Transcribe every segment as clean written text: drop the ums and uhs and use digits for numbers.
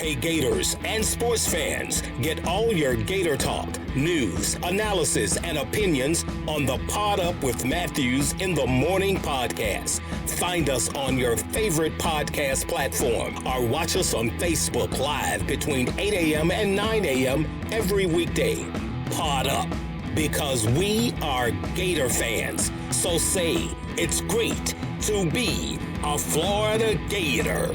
Hey Gators and sports fans, get all your Gator talk, news, analysis, and opinions on the Pod Up with Matthews in the Morning podcast. Find us on your favorite podcast platform or watch us on Facebook Live between 8 a.m. and 9 a.m. every weekday. Pod Up, because we are Gator fans. So say, it's great to be a Florida Gator.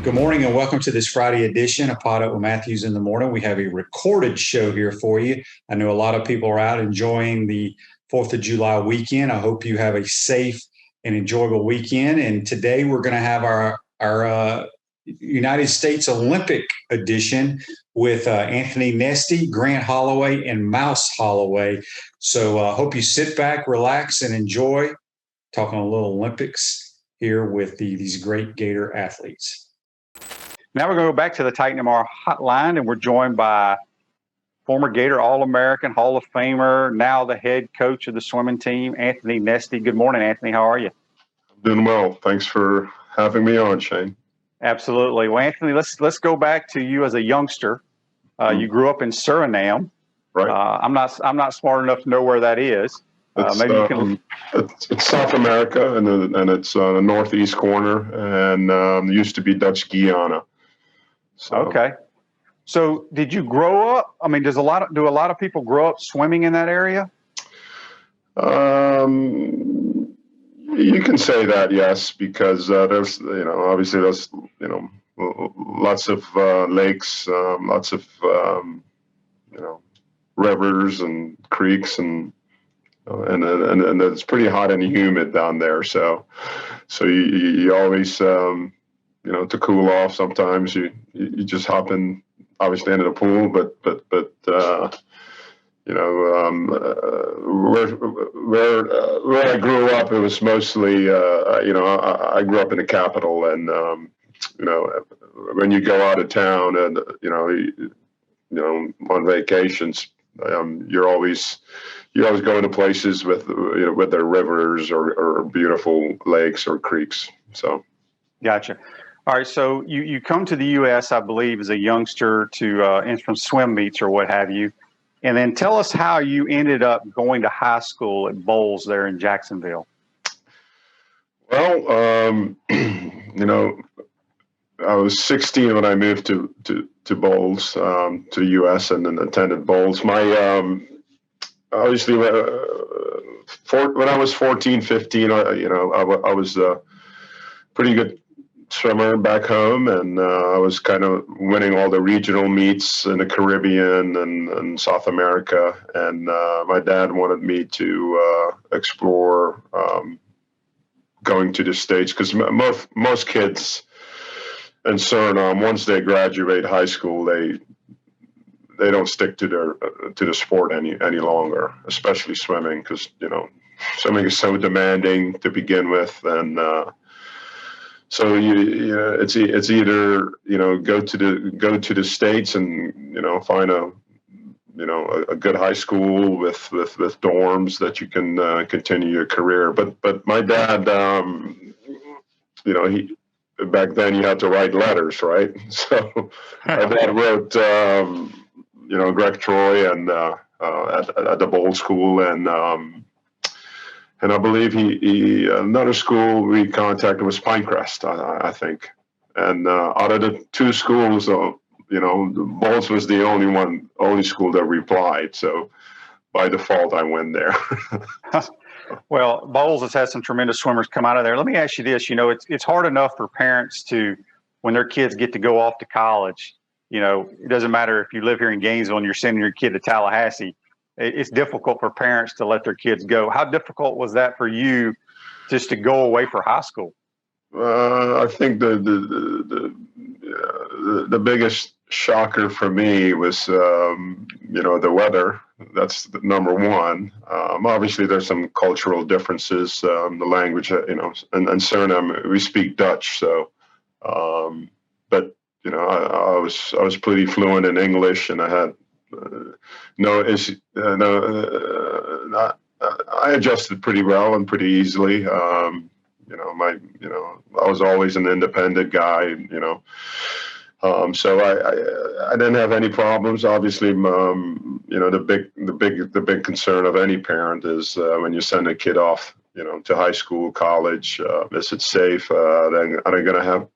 Good morning and welcome to this Friday edition of Pod Up with Matthews in the Morning. We have a recorded show here for you. I know a lot of people are out enjoying the 4th of July weekend. I hope you have a safe and enjoyable weekend. And today we're going to have our United States Olympic edition with Anthony Nesty, Grant Holloway, and Mouse Holloway. So I hope you sit back, relax, and enjoy talking a little Olympics here with these great Gator athletes. Now we're going to go back to the Titan MR hotline, and we're joined by former Gator All-American, Hall of Famer, now the head coach of the swimming team, Anthony Nesty. Good morning, Anthony. How are you? I'm doing well. Thanks for having me on, Shane. Absolutely. Well, Anthony, let's go back to you as a youngster. You grew up in Suriname. Right. I'm not smart enough to know where that is. Maybe you can. It's South America, and it's the northeast corner, and used to be Dutch Guiana. So. Okay. So did you grow up? I mean, do a lot of people grow up swimming in that area? You can say that, yes, because there's, obviously there's, lots of lakes, lots of, rivers and creeks, and it's pretty hot and humid down there. So you always, to cool off, sometimes you just hop in, obviously into the pool, but where I grew up, it was mostly, I grew up in the capital, and, when you go out of town and, on vacations, you're always going to places with their rivers or beautiful lakes or creeks. So. Gotcha. All right. So you come to the U.S., I believe, as a youngster from swim meets or what have you. And then tell us how you ended up going to high school at Bowles there in Jacksonville. Well, I was 16 when I moved to Bowles, to the U.S., and then attended Bowles. My obviously, when I was 14, 15, I was a pretty good swimmer back home, and I was kind of winning all the regional meets in the Caribbean and South America. And my dad wanted me to explore going to the States, because most kids in Suriname, once they graduate high school, they don't stick to the sport any longer, especially swimming, because swimming is so demanding to begin with, and so it's either go to the States and find a good high school with dorms that you can continue your career. But my dad, he back then you had to write letters, right? So my dad wrote Greg Troy and at the Bowl School, and I believe he another school we contacted was Pinecrest, I think. And out of the two schools, Bowles was the only school that replied. So by default, I went there. Well, Bowles has had some tremendous swimmers come out of there. Let me ask you this: it's hard enough for parents when their kids get to go off to college. It doesn't matter if you live here in Gainesville and you're sending your kid to Tallahassee. It's difficult for parents to let their kids go. How difficult was that for you, just to go away for high school? I think the biggest shocker for me was the weather. That's the number one. Obviously, there's some cultural differences. The language, and Suriname, we speak Dutch, so. But I was pretty fluent in English, and I had. I adjusted pretty well and pretty easily. I was always an independent guy, So I didn't have any problems. Obviously, the big concern of any parent is when you send a kid off, to high school, college, is it safe? Are they going to have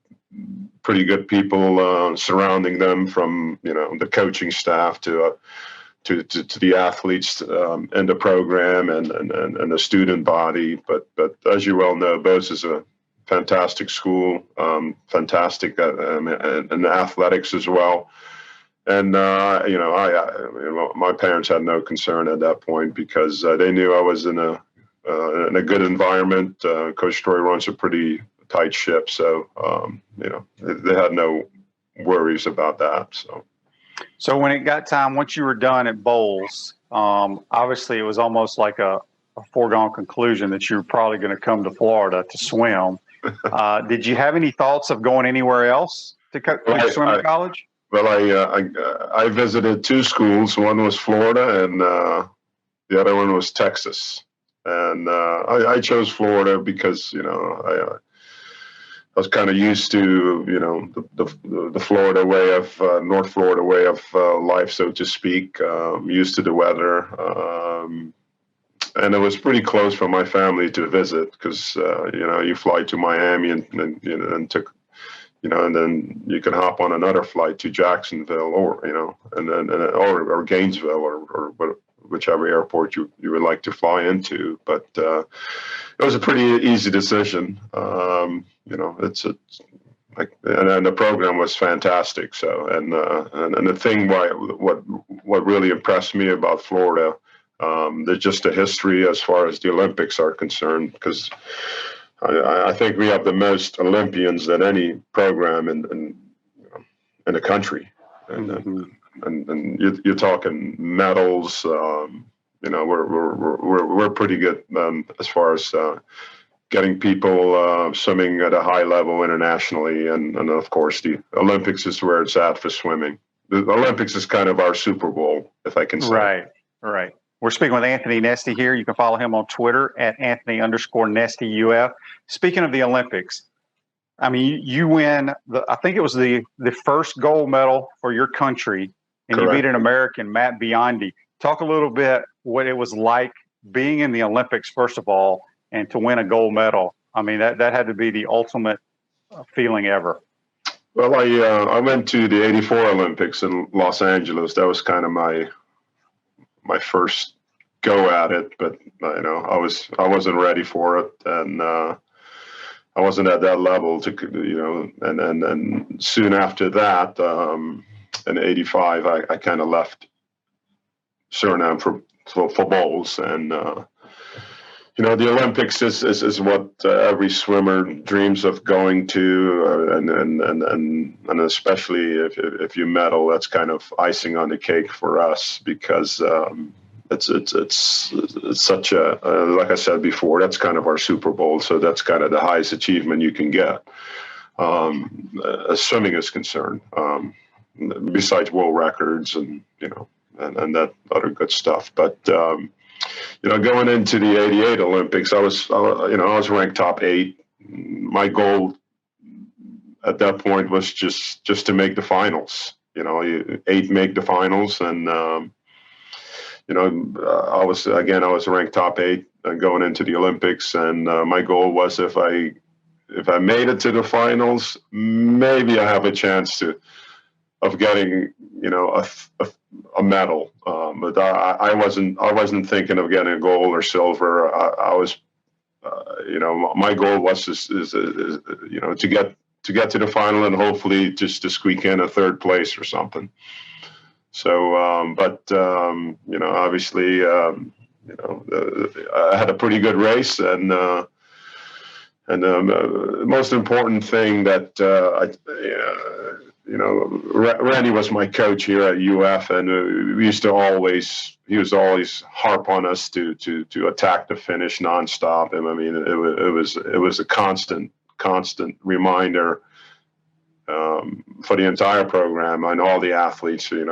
pretty good people surrounding them, from the coaching staff to the athletes in the program and the student body. But as you well know, Bose is a fantastic school, fantastic in athletics as well. And my parents had no concern at that point, because they knew I was in a good environment. Coach Troy runs a pretty tight ship, so they had no worries about that. So when it got time, once you were done at Bowles, obviously it was almost like a foregone conclusion that you were probably going to come to Florida to swim. Did you have any thoughts of going anywhere else to swim in college? Well, I visited two schools. One was Florida, and the other one was Texas. And I chose Florida because I was kind of used to the Florida way of North Florida way of life, so to speak. Used to the weather, and it was pretty close for my family to visit, because you fly to Miami and then you can hop on another flight to Jacksonville or Gainesville or whichever airport you would like to fly into. But it was a pretty easy decision. And the program was fantastic. So and the thing what really impressed me about Florida, there's just a history as far as the Olympics are concerned, because I think we have the most Olympians than any program in the country, and you're talking medals. We're pretty good as far as getting people swimming at a high level internationally, and of course the Olympics is where it's at for swimming. The Olympics is kind of our Super Bowl, if I can say. Right. We're speaking with Anthony Nesty here. You can follow him on Twitter at Anthony_NestyUF. Speaking of the Olympics, I mean, you win I think it was the first gold medal for your country, and Correct. You beat an American, Matt Biondi. Talk a little bit what it was like being in the Olympics, first of all, and to win a gold medal. I mean, that had to be the ultimate feeling ever. Well, I went to the '84 Olympics in Los Angeles. That was kind of my first go at it, but I wasn't ready for it, and I wasn't at that level to and soon after that, in '85, I kind of left Suriname for Bowles, and the Olympics is what every swimmer dreams of going to, and especially if you medal, that's kind of icing on the cake for us, because it's such a like I said before, that's kind of our Super Bowl, so that's kind of the highest achievement you can get as swimming is concerned, besides world records and and that other good stuff. But going into the '88 Olympics, I was ranked top 8. My goal at that point was just to make the finals. 8 make the finals, and I was ranked top 8 going into the Olympics, and my goal was if I made it to the finals, maybe I have a chance of getting a medal. But I wasn't thinking of getting a gold or silver. I was, my goal was to get to the final and hopefully just to squeak in a 3rd place or something. So, obviously, I had a pretty good race, and the most important thing that Randy was my coach here at UF, and he was always harp on us to attack the finish nonstop. And I mean, it was a constant reminder for the entire program and all the athletes. You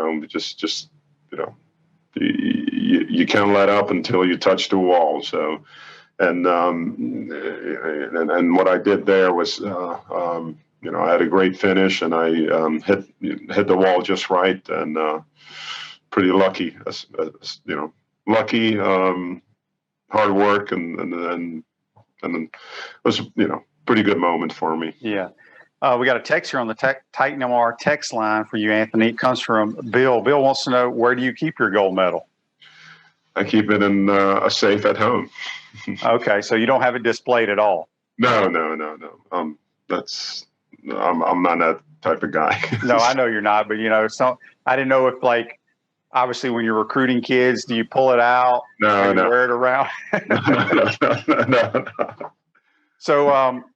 can't let up until you touch the wall. So, and what I did there was I had a great finish, and I hit the wall just right, and pretty lucky. Lucky, hard work, and then it was pretty good moment for me. Yeah. We got a text here on the Titan MR text line for you, Anthony. It comes from Bill. Bill wants to know, where do you keep your gold medal? I keep it in a safe at home. Okay, so you don't have it displayed at all? No. I'm not that type of guy. No, I know you're not, but I didn't know if, like, obviously when you're recruiting kids, do you pull it out? No. Wear it around? No.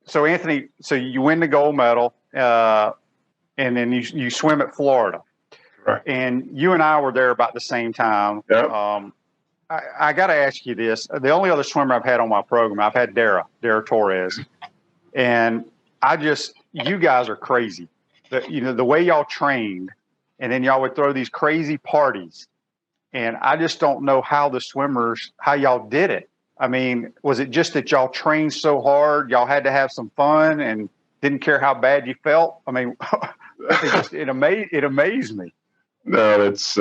So Anthony, so you win the gold medal, and then you swim at Florida. Right. And you and I were there about the same time. Yep. I got to ask you this. The only other swimmer I've had on my program, I've had Dara Torres. And you guys are crazy. The way y'all trained, and then y'all would throw these crazy parties. And I just don't know how y'all did it. I mean, was it just that y'all trained so hard, y'all had to have some fun and didn't care how bad you felt? I mean, it amazed me. No, it's it's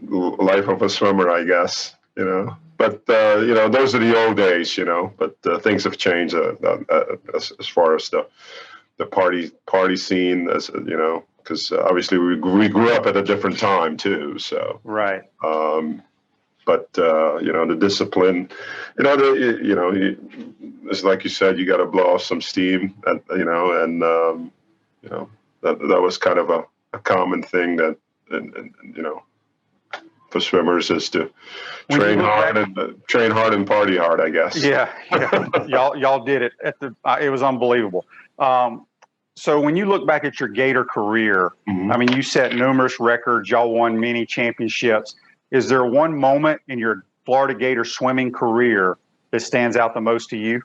life of a swimmer, I guess. But those are the old days. But things have changed as far as the party scene, because obviously we grew up at a different time too. So right. But the discipline, it's like you said, you got to blow off some steam, and that was kind of a common thing that, for swimmers, is to train hard and party hard, I guess. Yeah. Y'all did it it was unbelievable. So when you look back at your Gator career, mm-hmm. I mean, you set numerous records, y'all won many championships. Is there one moment in your Florida Gator swimming career that stands out the most to you?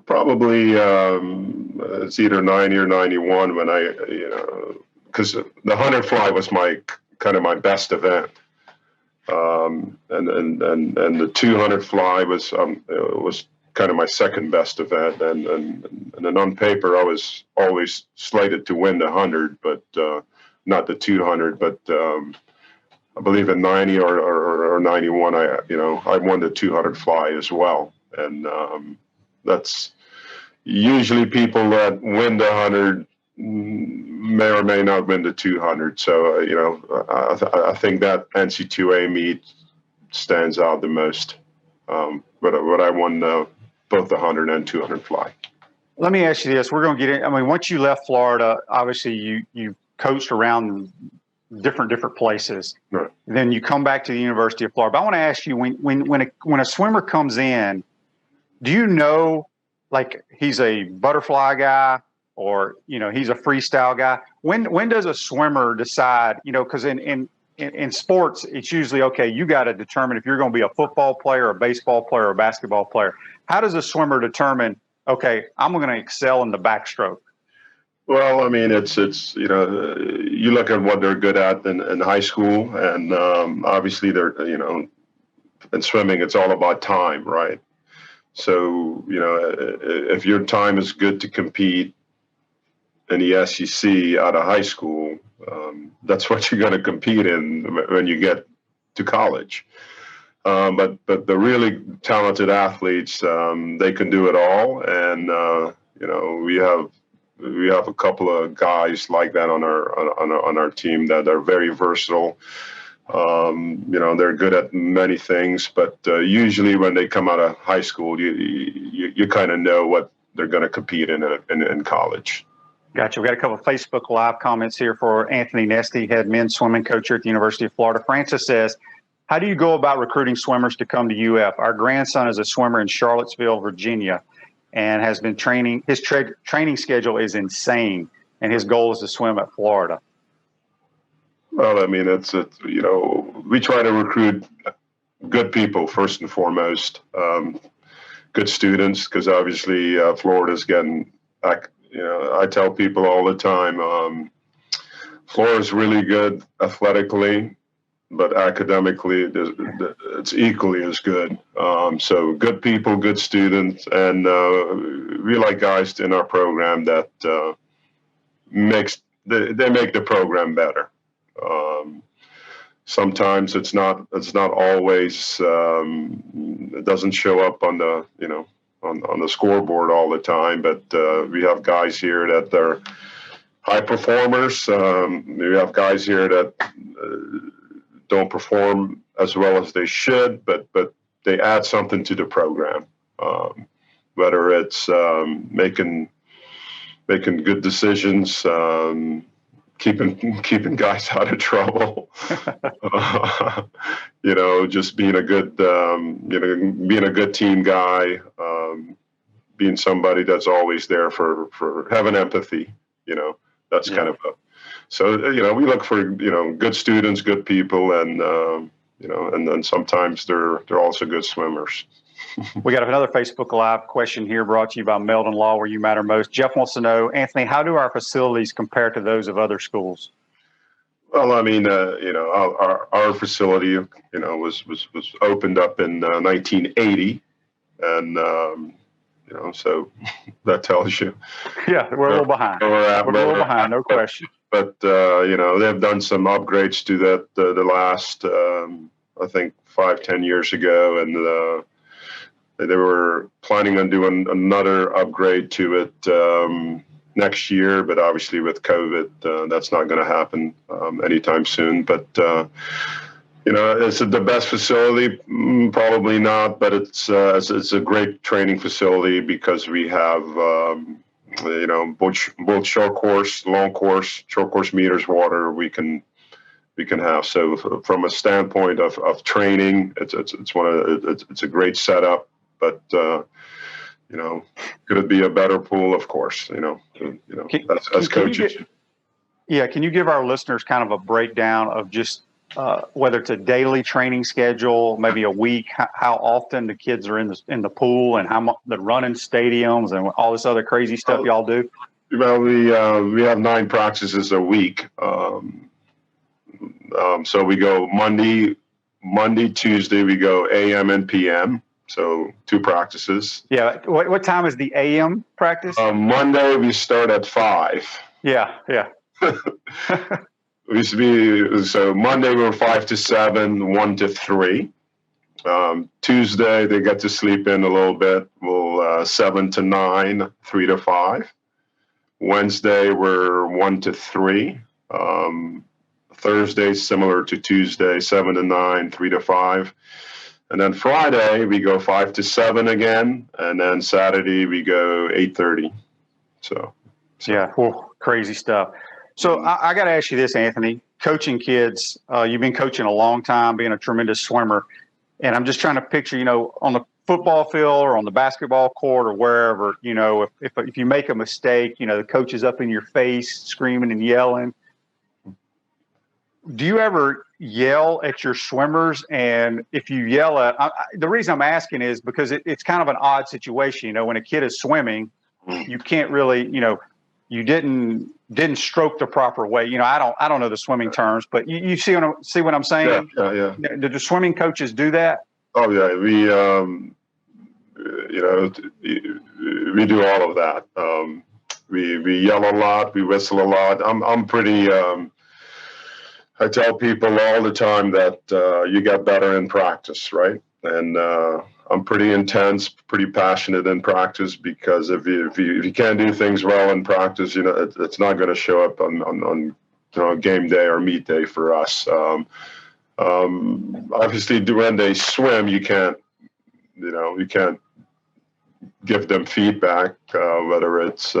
Probably it's either 90 or 91 when because the 100 fly was my best event. And the 200 fly was kind of my second best event, and then on paper I was always slated to win the 100, but not the 200. But I believe in 90 or 91, I won the 200 fly as well, and that's usually people that win the 100 may or may not win the 200. So, I think that NC2A meet stands out the most. But I won both the 100 and 200 fly. Let me ask you this. We're going to get in. I mean, once you left Florida, obviously you coached around different places. Right. Then you come back to the University of Florida. But I want to ask you, when a swimmer comes in, do you know, like, he's a butterfly guy, or he's a freestyle guy? When does a swimmer decide? Because in sports, it's usually, okay, you got to determine if you're going to be a football player, a baseball player, or a basketball player. How does a swimmer determine, okay, I'm going to excel in the backstroke? Well, I mean, it's you look at what they're good at in high school, and obviously they're in swimming, it's all about time, right? So if your time is good to compete in the SEC out of high school, that's what you're going to compete in when you get to college. But the really talented athletes, they can do it all, and we have a couple of guys like that on our team that are very versatile. They're good at many things, but usually when they come out of high school, you kind of know what they're going to compete in college. Gotcha. We got a couple of Facebook Live comments here for Anthony Nesty, head men's swimming coach here at the University of Florida. Francis says, how do you go about recruiting swimmers to come to UF? Our grandson is a swimmer in Charlottesville, Virginia, and has been training. His training schedule is insane, and his goal is to swim at Florida. Well, I mean, we try to recruit good people first and foremost, good students, because obviously Florida's getting, I tell people all the time, Florida's really good athletically, but academically, it's equally as good. So good people, good students, and we like guys in our program that they make the program better. Sometimes it's not always, it doesn't show up on the on the scoreboard all the time, but we have guys here that are high performers. We have guys here that don't perform as well as they should, but they add something to the program. Whether it's making good decisions, keeping guys out of trouble, just being a good being a good team guy, being somebody that's always there for having empathy. That's kind of so we look for good students, good people, and and then sometimes they're also good swimmers. We got another Facebook Live question here brought to you by Meldon Law, where you matter most. Jeff wants to know, Anthony, how do our facilities compare to those of other schools? Well, I mean, our facility, was opened up in 1980, and so that tells you. Yeah, we're a little behind. We're a little behind, no question. But they've done some upgrades to that the last, I think, 5-10 years ago, and they were planning on doing another upgrade to it next year, but obviously with COVID, that's not going to happen anytime soon. But is it the best facility? Probably not, but it's a great training facility because we have both short course, long course, short course meters, water we can have. So from a standpoint of training, it's a great setup. But could it be a better pool? Of course, as coaches. Can you give our listeners kind of a breakdown of just whether it's a daily training schedule, maybe a week, how often the kids are in the pool, and how much the running stadiums and all this other crazy stuff y'all do? Well, we have 9 practices a week. So we go Monday, Tuesday, we go AM and PM. So 2 practices. Yeah. What time is the AM practice? Monday we start at 5. Yeah. We used to be, so Monday we were 5 to 7, 1 to 3. Tuesday they get to sleep in a little bit. We'll 7 to 9, 3 to 5. Wednesday we're 1 to 3. Thursday similar to Tuesday, 7 to 9, 3 to 5. And then Friday we go 5 to 7 again, and then Saturday we go 8:30. So. Yeah, crazy stuff. So I got to ask you this, Anthony. Coaching kids, you've been coaching a long time, being a tremendous swimmer, and I'm just trying to picture, on the football field or on the basketball court or wherever, if you make a mistake, the coach is up in your face, screaming and yelling. Do you ever yell at your swimmers? And if you yell the reason I'm asking is because it's kind of an odd situation. When a kid is swimming, you can't really, you didn't stroke the proper way. I don't know the swimming terms, but you see what I'm saying? Yeah. Do the swimming coaches do that? Oh yeah, we do all of that. We yell a lot, we whistle a lot. I'm pretty. I tell people all the time that you get better in practice, right? And I'm pretty intense, pretty passionate in practice, because if you can't do things well in practice, it's not going to show up on game day or meet day for us. Obviously, when they swim, you can't give them feedback, whether it's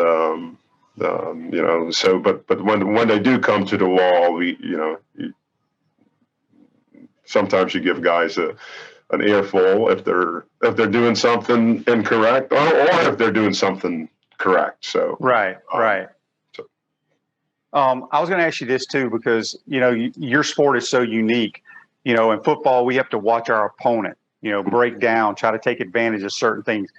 So, but when they do come to the wall, sometimes you give guys an earful if they're doing something incorrect, or if they're doing something correct. So right. So. I was going to ask you this too, because your sport is so unique. In football, we have to watch our opponent, break down, try to take advantage of certain things.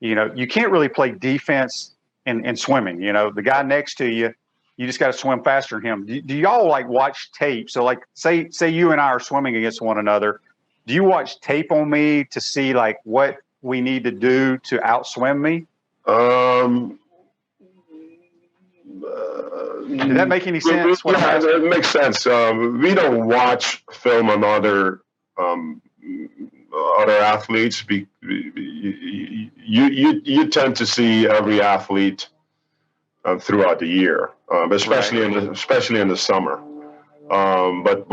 You can't really play defense in swimming. The guy next to you, you just got to swim faster than him. Do y'all like watch tape? So like say you and I are swimming against one another. Do you watch tape on me to see like what we need to do to outswim me? Did that make any sense? Yeah, it makes sense. We don't watch film on other athletes. You tend to see every athlete throughout the year, especially in the summer. But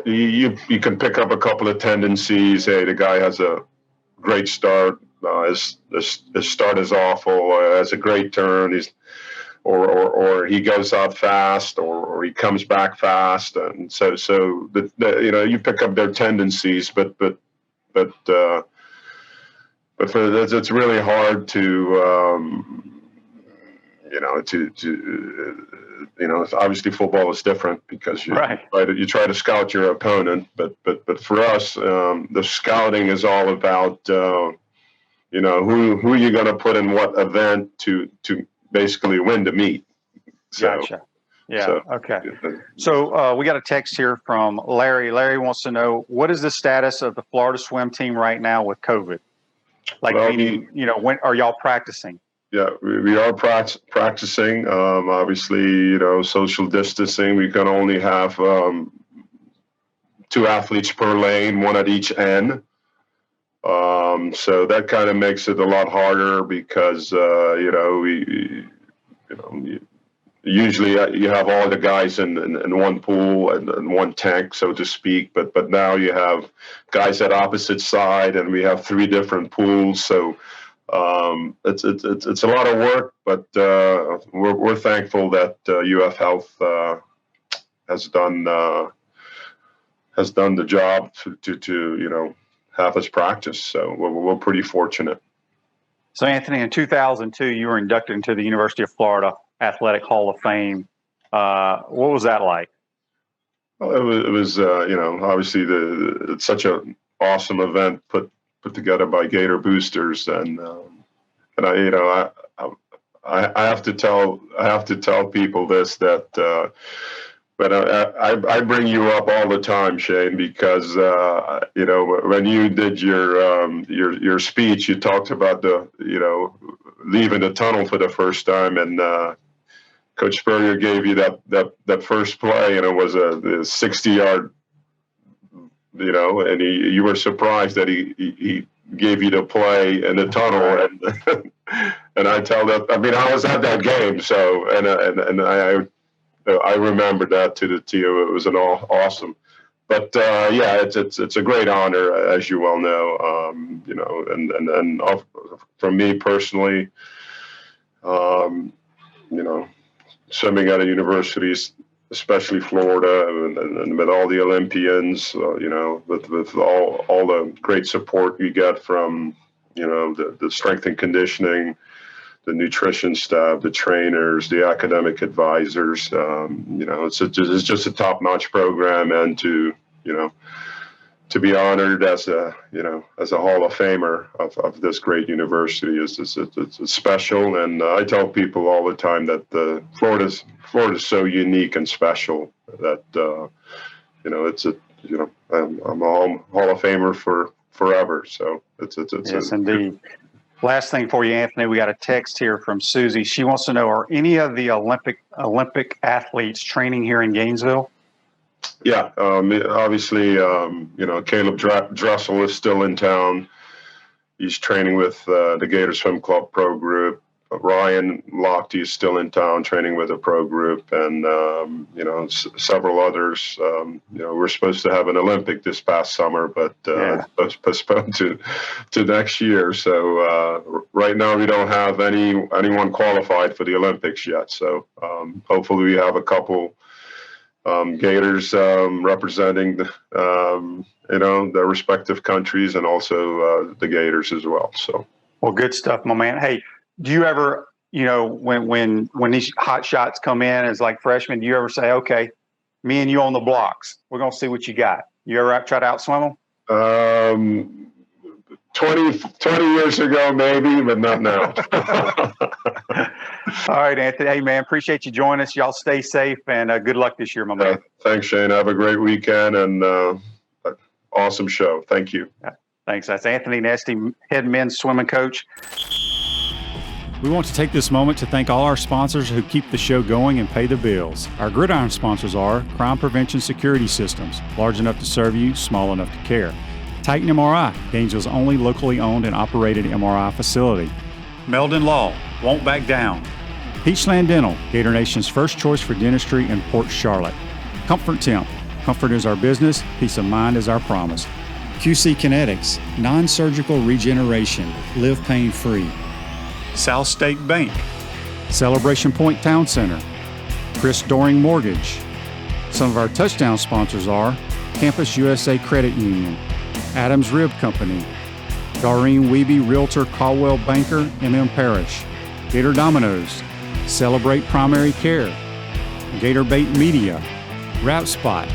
you can pick up a couple of tendencies. Hey, the guy has a great start. His start is awful. Has a great turn. Or he goes out fast, or he comes back fast, and so you pick up their tendencies, but for it's really hard to obviously football is different because you try to scout your opponent, but for us the scouting is all about who you're going to put in what event to basically win the meet. Gotcha. Yeah. Okay. So we got a text here from Larry. Larry wants to know, what is the status of the Florida swim team right now with COVID? Like, meaning, when are y'all practicing? Yeah, we are practicing. Obviously, social distancing. We can only have 2 athletes per lane, 1 at each end. So that kind of makes it a lot harder because, usually you have all the guys in one pool and one tank, so to speak. But now you have guys at opposite side, and we have 3 different pools. So it's a lot of work, but we're thankful that UF Health has done the job to have us practice. So we're pretty fortunate. So Anthony, in 2002, you were inducted into the University of Florida Athletic Hall of Fame. What was that like? Well, it was obviously it's such an awesome event put together by Gator boosters, and I have to tell people this, that but I bring you up all the time, Shane, because when you did your speech, you talked about leaving the tunnel for the first time, and Coach Spurrier gave you that first play, and it was a 60-yard, and you were surprised that he gave you the play in the tunnel, and I tell that, I was at that game, so and I remember that to the T. It was an awesome, but it's a great honor, as you well know, and from me personally, swimming at a universities, especially Florida, and with all the Olympians, with all the great support you get from, the strength and conditioning, the nutrition staff, the trainers, the academic advisors. It's just a top-notch program, and to be honored as a Hall of Famer of this great university is special. And I tell people all the time that Florida's so unique and special that I'm a Hall of Famer for forever. So it's yes, indeed. Last thing for you, Anthony, we got a text here from Susie. She wants to know, are any of the Olympic athletes training here in Gainesville? Yeah, obviously, Caleb Dressel is still in town. He's training with the Gators Swim Club Pro Group. Ryan Lochte is still in town training with a pro group, and several others. We're supposed to have an Olympic this past summer, but it's postponed to next year. So right now we don't have anyone qualified for the Olympics yet. So hopefully we have a couple Gators representing their respective countries, and also the Gators as well. So well, good stuff, my man. Hey, do you ever, when these hot shots come in as like freshmen, do you ever say, okay, me and you on the blocks, we're going to see what you got? You ever try to outswim them? 20 years ago, maybe, but not now. All right, Anthony. Hey, man, appreciate you joining us. Y'all stay safe and good luck this year, my man. Thanks, Shane. Have a great weekend and awesome show. Thank you. Thanks. That's Anthony Nesty, head men's swimming coach. We want to take this moment to thank all our sponsors who keep the show going and pay the bills. Our gridiron sponsors are Crime Prevention Security Systems, large enough to serve you, small enough to care. Titan MRI, Gainesville's only locally owned and operated MRI facility. Meldon Law, won't back down. Peachland Dental, Gator Nation's first choice for dentistry in Port Charlotte. Comfort Temp, comfort is our business, peace of mind is our promise. QC Kinetics, non-surgical regeneration, live pain-free. South State Bank, Celebration Point Town Center, Chris Doring Mortgage. Some of our touchdown sponsors are Campus USA Credit Union, Adams Rib Company, Doreen Wiebe Realtor Caldwell Banker, MM Parish, Gator Dominoes, Celebrate Primary Care, Gator Bait Media, Wrap Spot,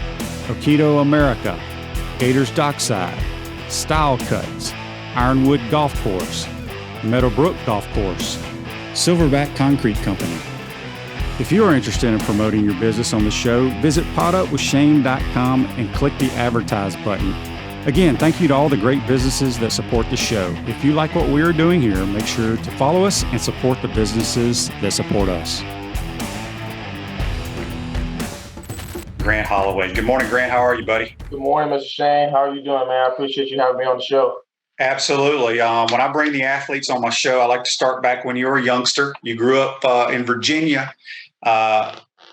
Okido America, Gators Dockside, Style Cuts, Ironwood Golf Course, Meadowbrook Golf Course, Silverback Concrete Company. If you are interested in promoting your business on the show, visit potupwithshane.com and click the Advertise button. Again, thank you to all the great businesses that support the show. If you like what we are doing here, make sure to follow us and support the businesses that support us. Grant Holloway. Good morning, Grant. How are you, buddy? Good morning, Mr. Shane. How are you doing, man? I appreciate you having me on the show. Absolutely. When I bring the athletes on my show, I like to start back when you were a youngster. You grew up in Virginia.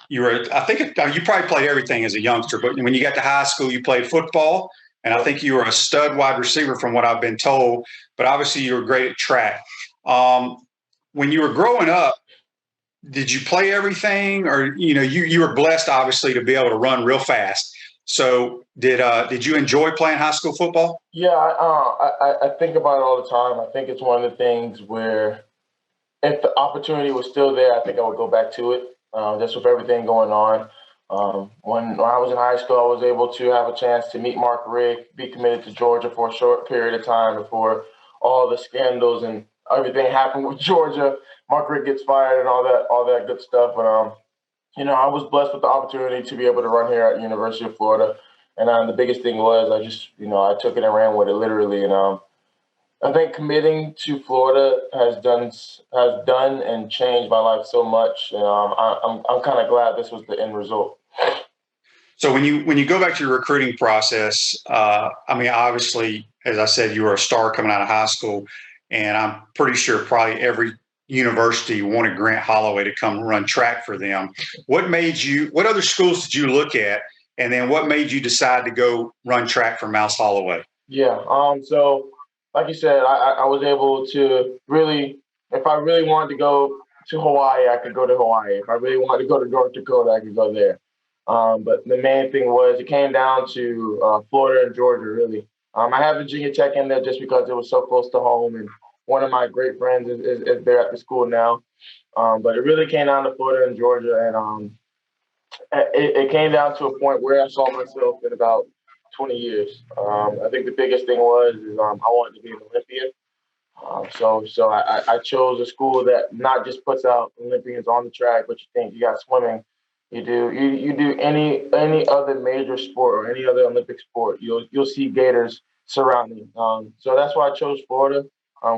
You probably played everything as a youngster, but when you got to high school, you played football, and I think you were a stud wide receiver from what I've been told, but obviously you were great at track. When you were growing up, did you play everything, or, you were blessed, obviously, to be able to run real fast. So did you enjoy playing high school football? Yeah, I think about it all the time. I think it's one of the things where if the opportunity was still there, I think I would go back to it, just with everything going on. When I was in high school, I was able to have a chance to meet Mark Richt, be committed to Georgia for a short period of time before all the scandals and everything happened with Georgia. Mark Richt gets fired and all that good stuff. But I was blessed with the opportunity to be able to run here at the University of Florida. And the biggest thing was I took it and ran with it literally. And I think committing to Florida has done and changed my life so much. And I'm kind of glad this was the end result. So when you go back to your recruiting process, obviously, as I said, you were a star coming out of high school, and I'm pretty sure probably every university wanted Grant Holloway to come run track for them. What other schools did you look at, and then what made you decide to go run track for Mouse Holloway? Yeah. So like you said, I was able to really, if I really wanted to go to Hawaii, I could go to Hawaii. If I really wanted to go to North Dakota, I could go there. But the main thing was it came down to Florida and Georgia, really. I have Virginia Tech in there just because it was so close to home, and one of my great friends is there at the school now. But it really came down to Florida and Georgia, and it came down to a point where I saw myself in about 20 years. I think the biggest thing was I wanted to be an Olympian. So I chose a school that not just puts out Olympians on the track, but you got swimming. You do any other major sport or any other Olympic sport, you'll see Gators surrounding. So that's why I chose Florida.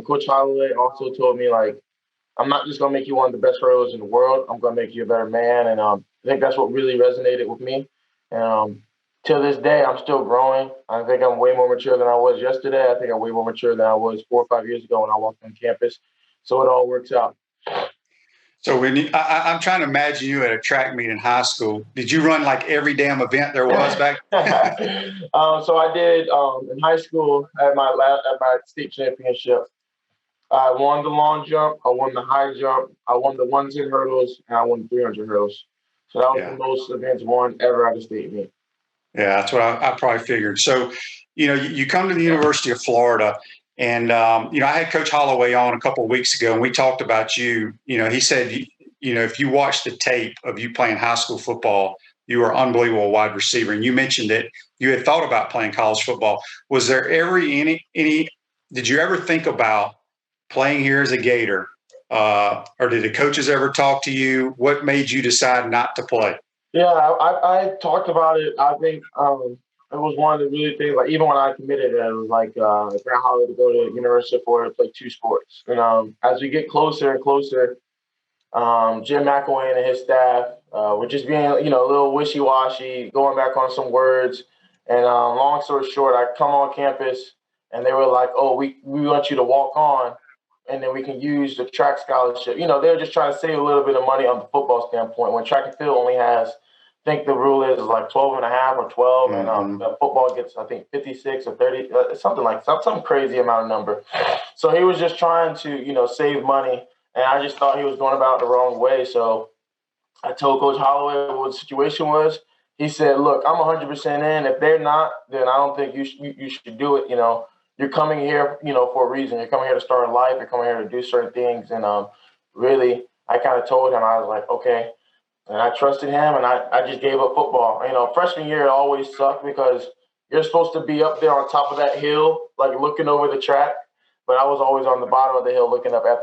Coach Holloway also told me, I'm not just going to make you one of the best hurlers in the world. I'm going to make you a better man. And I think that's what really resonated with me. And till this day, I'm still growing. I think I'm way more mature than I was yesterday. I think I'm way more mature than I was 4 or 5 years ago when I walked on campus. So it all works out. So I'm trying to imagine you at a track meet in high school. Did you run every damn event there was back? So I did in high school at my state championship. I won the long jump. I won the high jump. I won the 110 hurdles, and I won the 300 hurdles. So that was the most events won ever at a state meet. Yeah, that's what I probably figured. So, you come to the University of Florida. And, I had Coach Holloway on a couple of weeks ago, and we talked about you. He said, if you watch the tape of you playing high school football, you were an unbelievable wide receiver. And you mentioned that you had thought about playing college football. Was there ever did you ever think about playing here as a Gator, or did the coaches ever talk to you? What made you decide not to play? Yeah, I talked about it. I think it was one of the really things. Like even when I committed, it was like Grant Holloway to go to University of Florida to play 2 sports. And as we get closer and closer, Jim McElwain and his staff were just being, a little wishy-washy, going back on some words. And long story short, I come on campus and they were like, "Oh, we want you to walk on, and then we can use the track scholarship." They were just trying to save a little bit of money on the football standpoint. When track and field only has, I think the rule is like 12 and a half or 12, and football gets, I think, 56 or 30, some crazy amount of number. So he was just trying to, save money. And I just thought he was going about it the wrong way. So I told Coach Holloway what the situation was. He said, "Look, I'm 100% in. If they're not, then I don't think you should do it. You're coming here, for a reason. You're coming here to start a life. You're coming here to do certain things." And really, I kind of told him, I was like, okay. And I trusted him, and I just gave up football. Freshman year, it always sucked because you're supposed to be up there on top of that hill, like looking over the track. But I was always on the bottom of the hill looking up at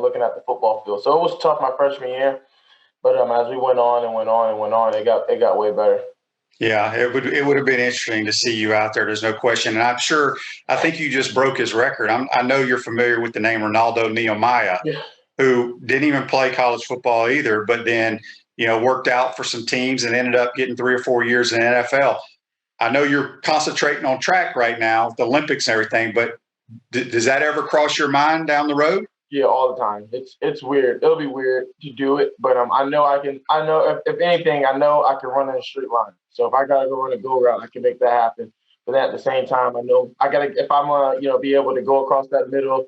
looking at the football field. So it was tough my freshman year. But as we went on and went on and went on, it got way better. Yeah, it would have been interesting to see you out there. There's no question. And I think you just broke his record. I know you're familiar with the name Ronaldo Nehemiah, who didn't even play college football either, but then, worked out for some teams and ended up getting 3 or 4 years in the NFL. I know you're concentrating on track right now, the Olympics and everything, but does that ever cross your mind down the road? Yeah, all the time. It's weird. It'll be weird to do it, but I know I can. I know if anything, I know I can run in a straight line. So if I gotta go run a go route, I can make that happen. But then at the same time, I know I gotta. If I'm gonna be able to go across that middle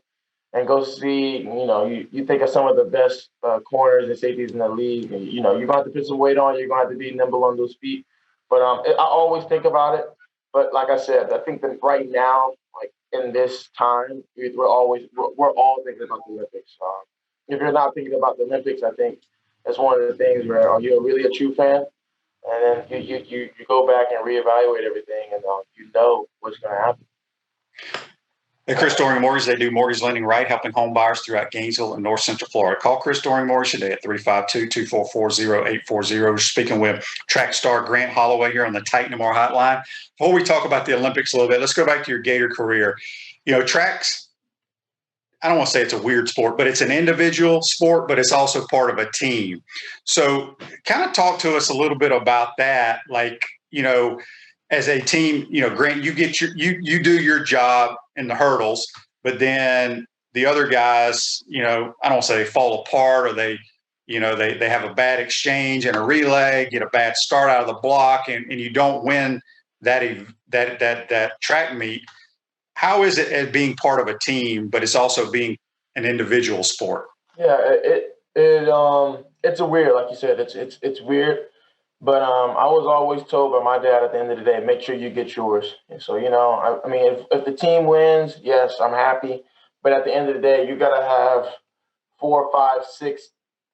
and go see, you think of some of the best corners and safeties in the league, and you're gonna have to put some weight on. You're gonna have to be nimble on those feet. But I always think about it. But like I said, I think that right now, like in this time, we're all thinking about the Olympics. If you're not thinking about the Olympics, I think that's one of the things where are you really a true fan? And then you go back and reevaluate everything, and you know what's going to happen. At Chris Doring Mortgage, they do mortgage lending right, helping home buyers throughout Gainesville and North Central Florida. Call Chris Doring Mortgage today at 352-244-0840. We're speaking with track star Grant Holloway here on the Titan More Hotline. Before we talk about the Olympics a little bit, let's go back to your Gator career. Tracks, I don't want to say it's a weird sport, but it's an individual sport, but it's also part of a team. So kind of talk to us a little bit about that. Like, as a team, Grant, you get you do your job in the hurdles, but then the other guys, I don't want to say they fall apart or they have a bad exchange in a relay, get a bad start out of the block, and you don't win that track meet. How is it as being part of a team, but it's also being an individual sport? Yeah, it's a weird, like you said, it's weird. But I was always told by my dad at the end of the day, make sure you get yours. And so, I mean, if the team wins, yes, I'm happy. But at the end of the day, you got to have 4, 5, 6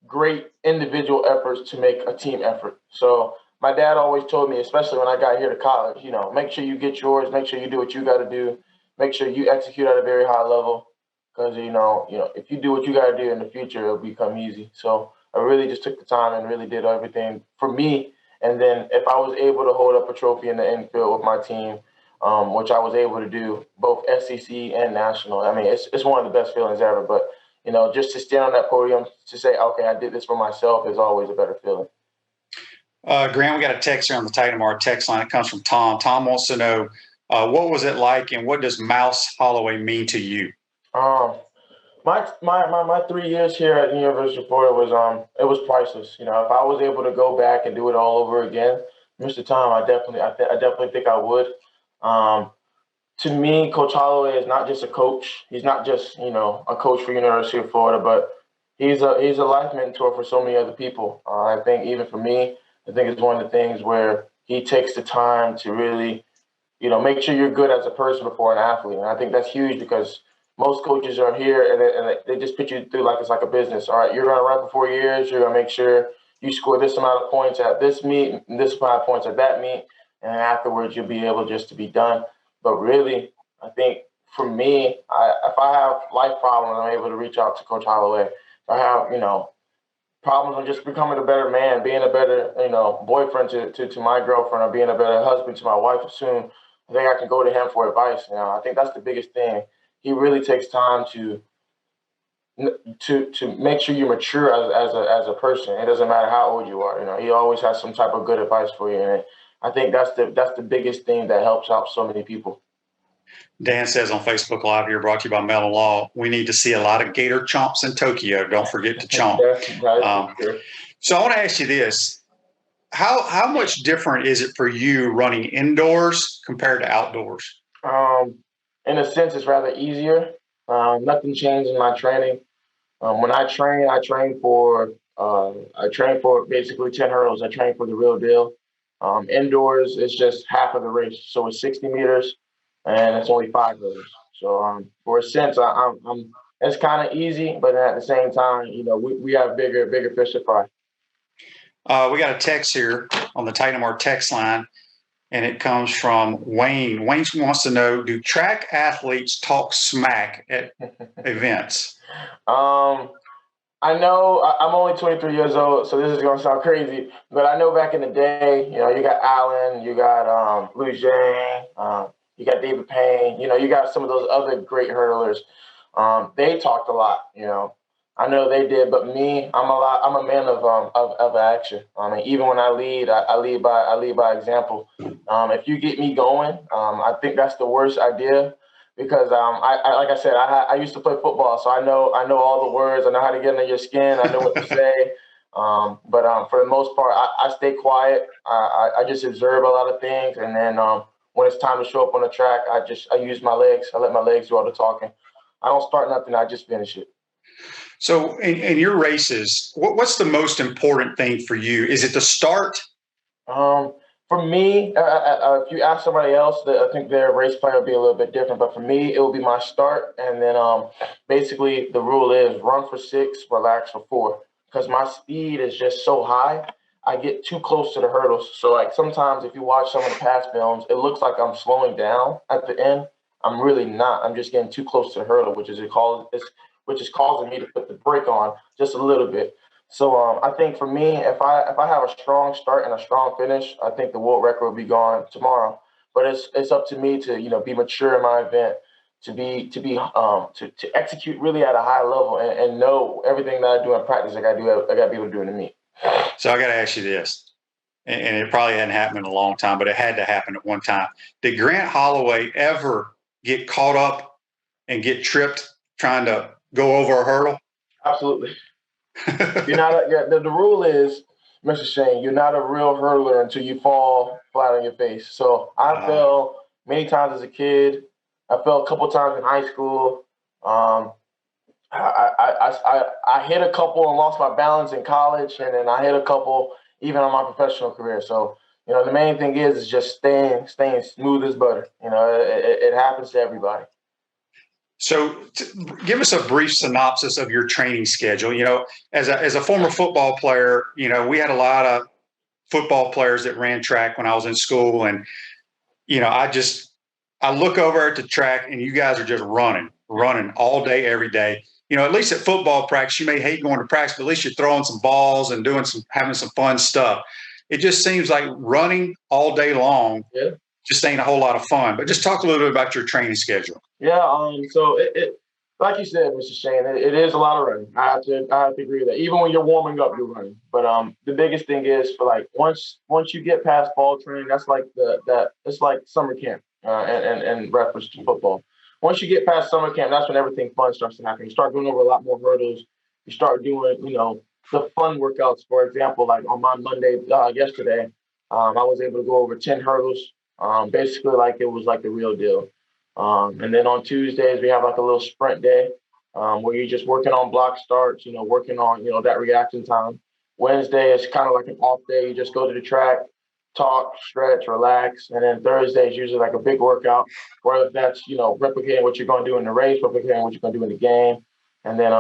great individual efforts to make a team effort. So my dad always told me, especially when I got here to college, make sure you get yours, make sure you do what you got to do, make sure you execute at a very high level. Because, if you do what you got to do in the future, it'll become easy. So I really just took the time and really did everything for me. And then if I was able to hold up a trophy in the infield with my team, which I was able to do both SEC and national, I mean, it's one of the best feelings ever. But, just to stand on that podium to say, okay, I did this for myself is always a better feeling. Grant, we got a text here on the Titan More text line. It comes from Tom. Tom wants to know, what was it like and what does Mouse Holloway mean to you? My 3 years here at the University of Florida was priceless. If I was able to go back and do it all over again, Mr. Tom, I definitely think I would. To me, Coach Holloway is not just a coach. He's not just a coach for University of Florida, but he's a life mentor for so many other people. I think even for me, I think it's one of the things where he takes the time to really, make sure you're good as a person before an athlete. And I think that's huge because most coaches are here and they just put you through like it's like a business. All right, you're going to run for 4 years. You're going to make sure you score this amount of points at this meet and this amount of points at that meet. And afterwards, you'll be able just to be done. But really, I think for me, if I have life problems, I'm able to reach out to Coach Holloway. I have, problems with just becoming a better man, being a better, boyfriend to my girlfriend, or being a better husband to my wife soon, I think I can go to him for advice. I think that's the biggest thing. He really takes time to make sure you mature as a person. It doesn't matter how old you are. He always has some type of good advice for you, and I think that's the biggest thing that helps out so many people. Dan says on Facebook Live here, brought to you by Mellon Law, we need to see a lot of Gator chomps in Tokyo. Don't forget to chomp. So I want to ask you this. How much different is it for you running indoors compared to outdoors? In a sense, it's rather easier. Nothing changed in my training. When I train for basically 10 hurdles. I train for the real deal. Indoors, it's just half of the race. So it's 60 meters and it's only 5 hurdles. So for a sense, it's kind of easy, but at the same time, we have bigger fish to fry. We got a text here on the Titanmore text line, and it comes from Wayne. Wayne wants to know, do track athletes talk smack at events? I know I'm only 23 years old, so this is going to sound crazy, but I know back in the day, you got Allen, you got Louis Jane, you got David Payne, you got some of those other great hurdlers. They talked a lot, I know they did, but me, I'm a man of action. Even when I lead by example. If you get me going, I think that's the worst idea. Because I like I said, I used to play football, so I know all the words. I know how to get under your skin. I know what to say. But for the most part, I stay quiet. I just observe a lot of things, and then when it's time to show up on the track, I use my legs. I let my legs do all the talking. I don't start nothing. I just finish it. So in your races, what's the most important thing for you? Is it the start? For me, if you ask somebody else, I think their race plan will be a little bit different. But for me, it will be my start. And then basically the rule is run for 6, relax for 4. Because my speed is just so high, I get too close to the hurdles. So like sometimes if you watch some of the past films, it looks like I'm slowing down at the end. I'm really not. I'm just getting too close to the hurdle, which is causing me to put the brake on just a little bit. So I think for me, if I have a strong start and a strong finish, I think the world record will be gone tomorrow. But it's up to me to be mature in my event, to execute really at a high level and know everything that I do in practice. I got to be able to do it in me. So I got to ask you this, and it probably hadn't happened in a long time, but it had to happen at one time. Did Grant Holloway ever get caught up and get tripped trying to go over a hurdle? Absolutely. The rule is, Mr. Shane, you're not a real hurdler until you fall flat on your face. So I fell many times as a kid. I fell a couple times in high school. I hit a couple and lost my balance in college, and then I hit a couple even on my professional career. So the main thing is just staying smooth as butter. It happens to everybody. So give us a brief synopsis of your training schedule. As a former football player, we had a lot of football players that ran track when I was in school. And, I look over at the track and you guys are just running all day, every day. At least at football practice, you may hate going to practice, but at least you're throwing some balls and having some fun stuff. It just seems like running all day long. Yeah. Just ain't a whole lot of fun. But just talk a little bit about your training schedule. Yeah, so it like you said, Mr. Shane, it is a lot of running. I have to agree with that. Even when you're warming up, you're running. But the biggest thing is for like once you get past fall training, that's like it's like summer camp and reference to football. Once you get past summer camp, that's when everything fun starts to happen. You start going over a lot more hurdles. You start doing the fun workouts. For example, like on my Monday yesterday, I was able to go over 10 hurdles. Basically like it was like the real deal. And then on Tuesdays, we have like a little sprint day where you're just working on block starts, working on, that reaction time. Wednesday is kind of like an off day. You just go to the track, talk, stretch, relax. And then Thursday is usually like a big workout, whether that's, replicating what you're going to do in the race, replicating what you're going to do in the game. And then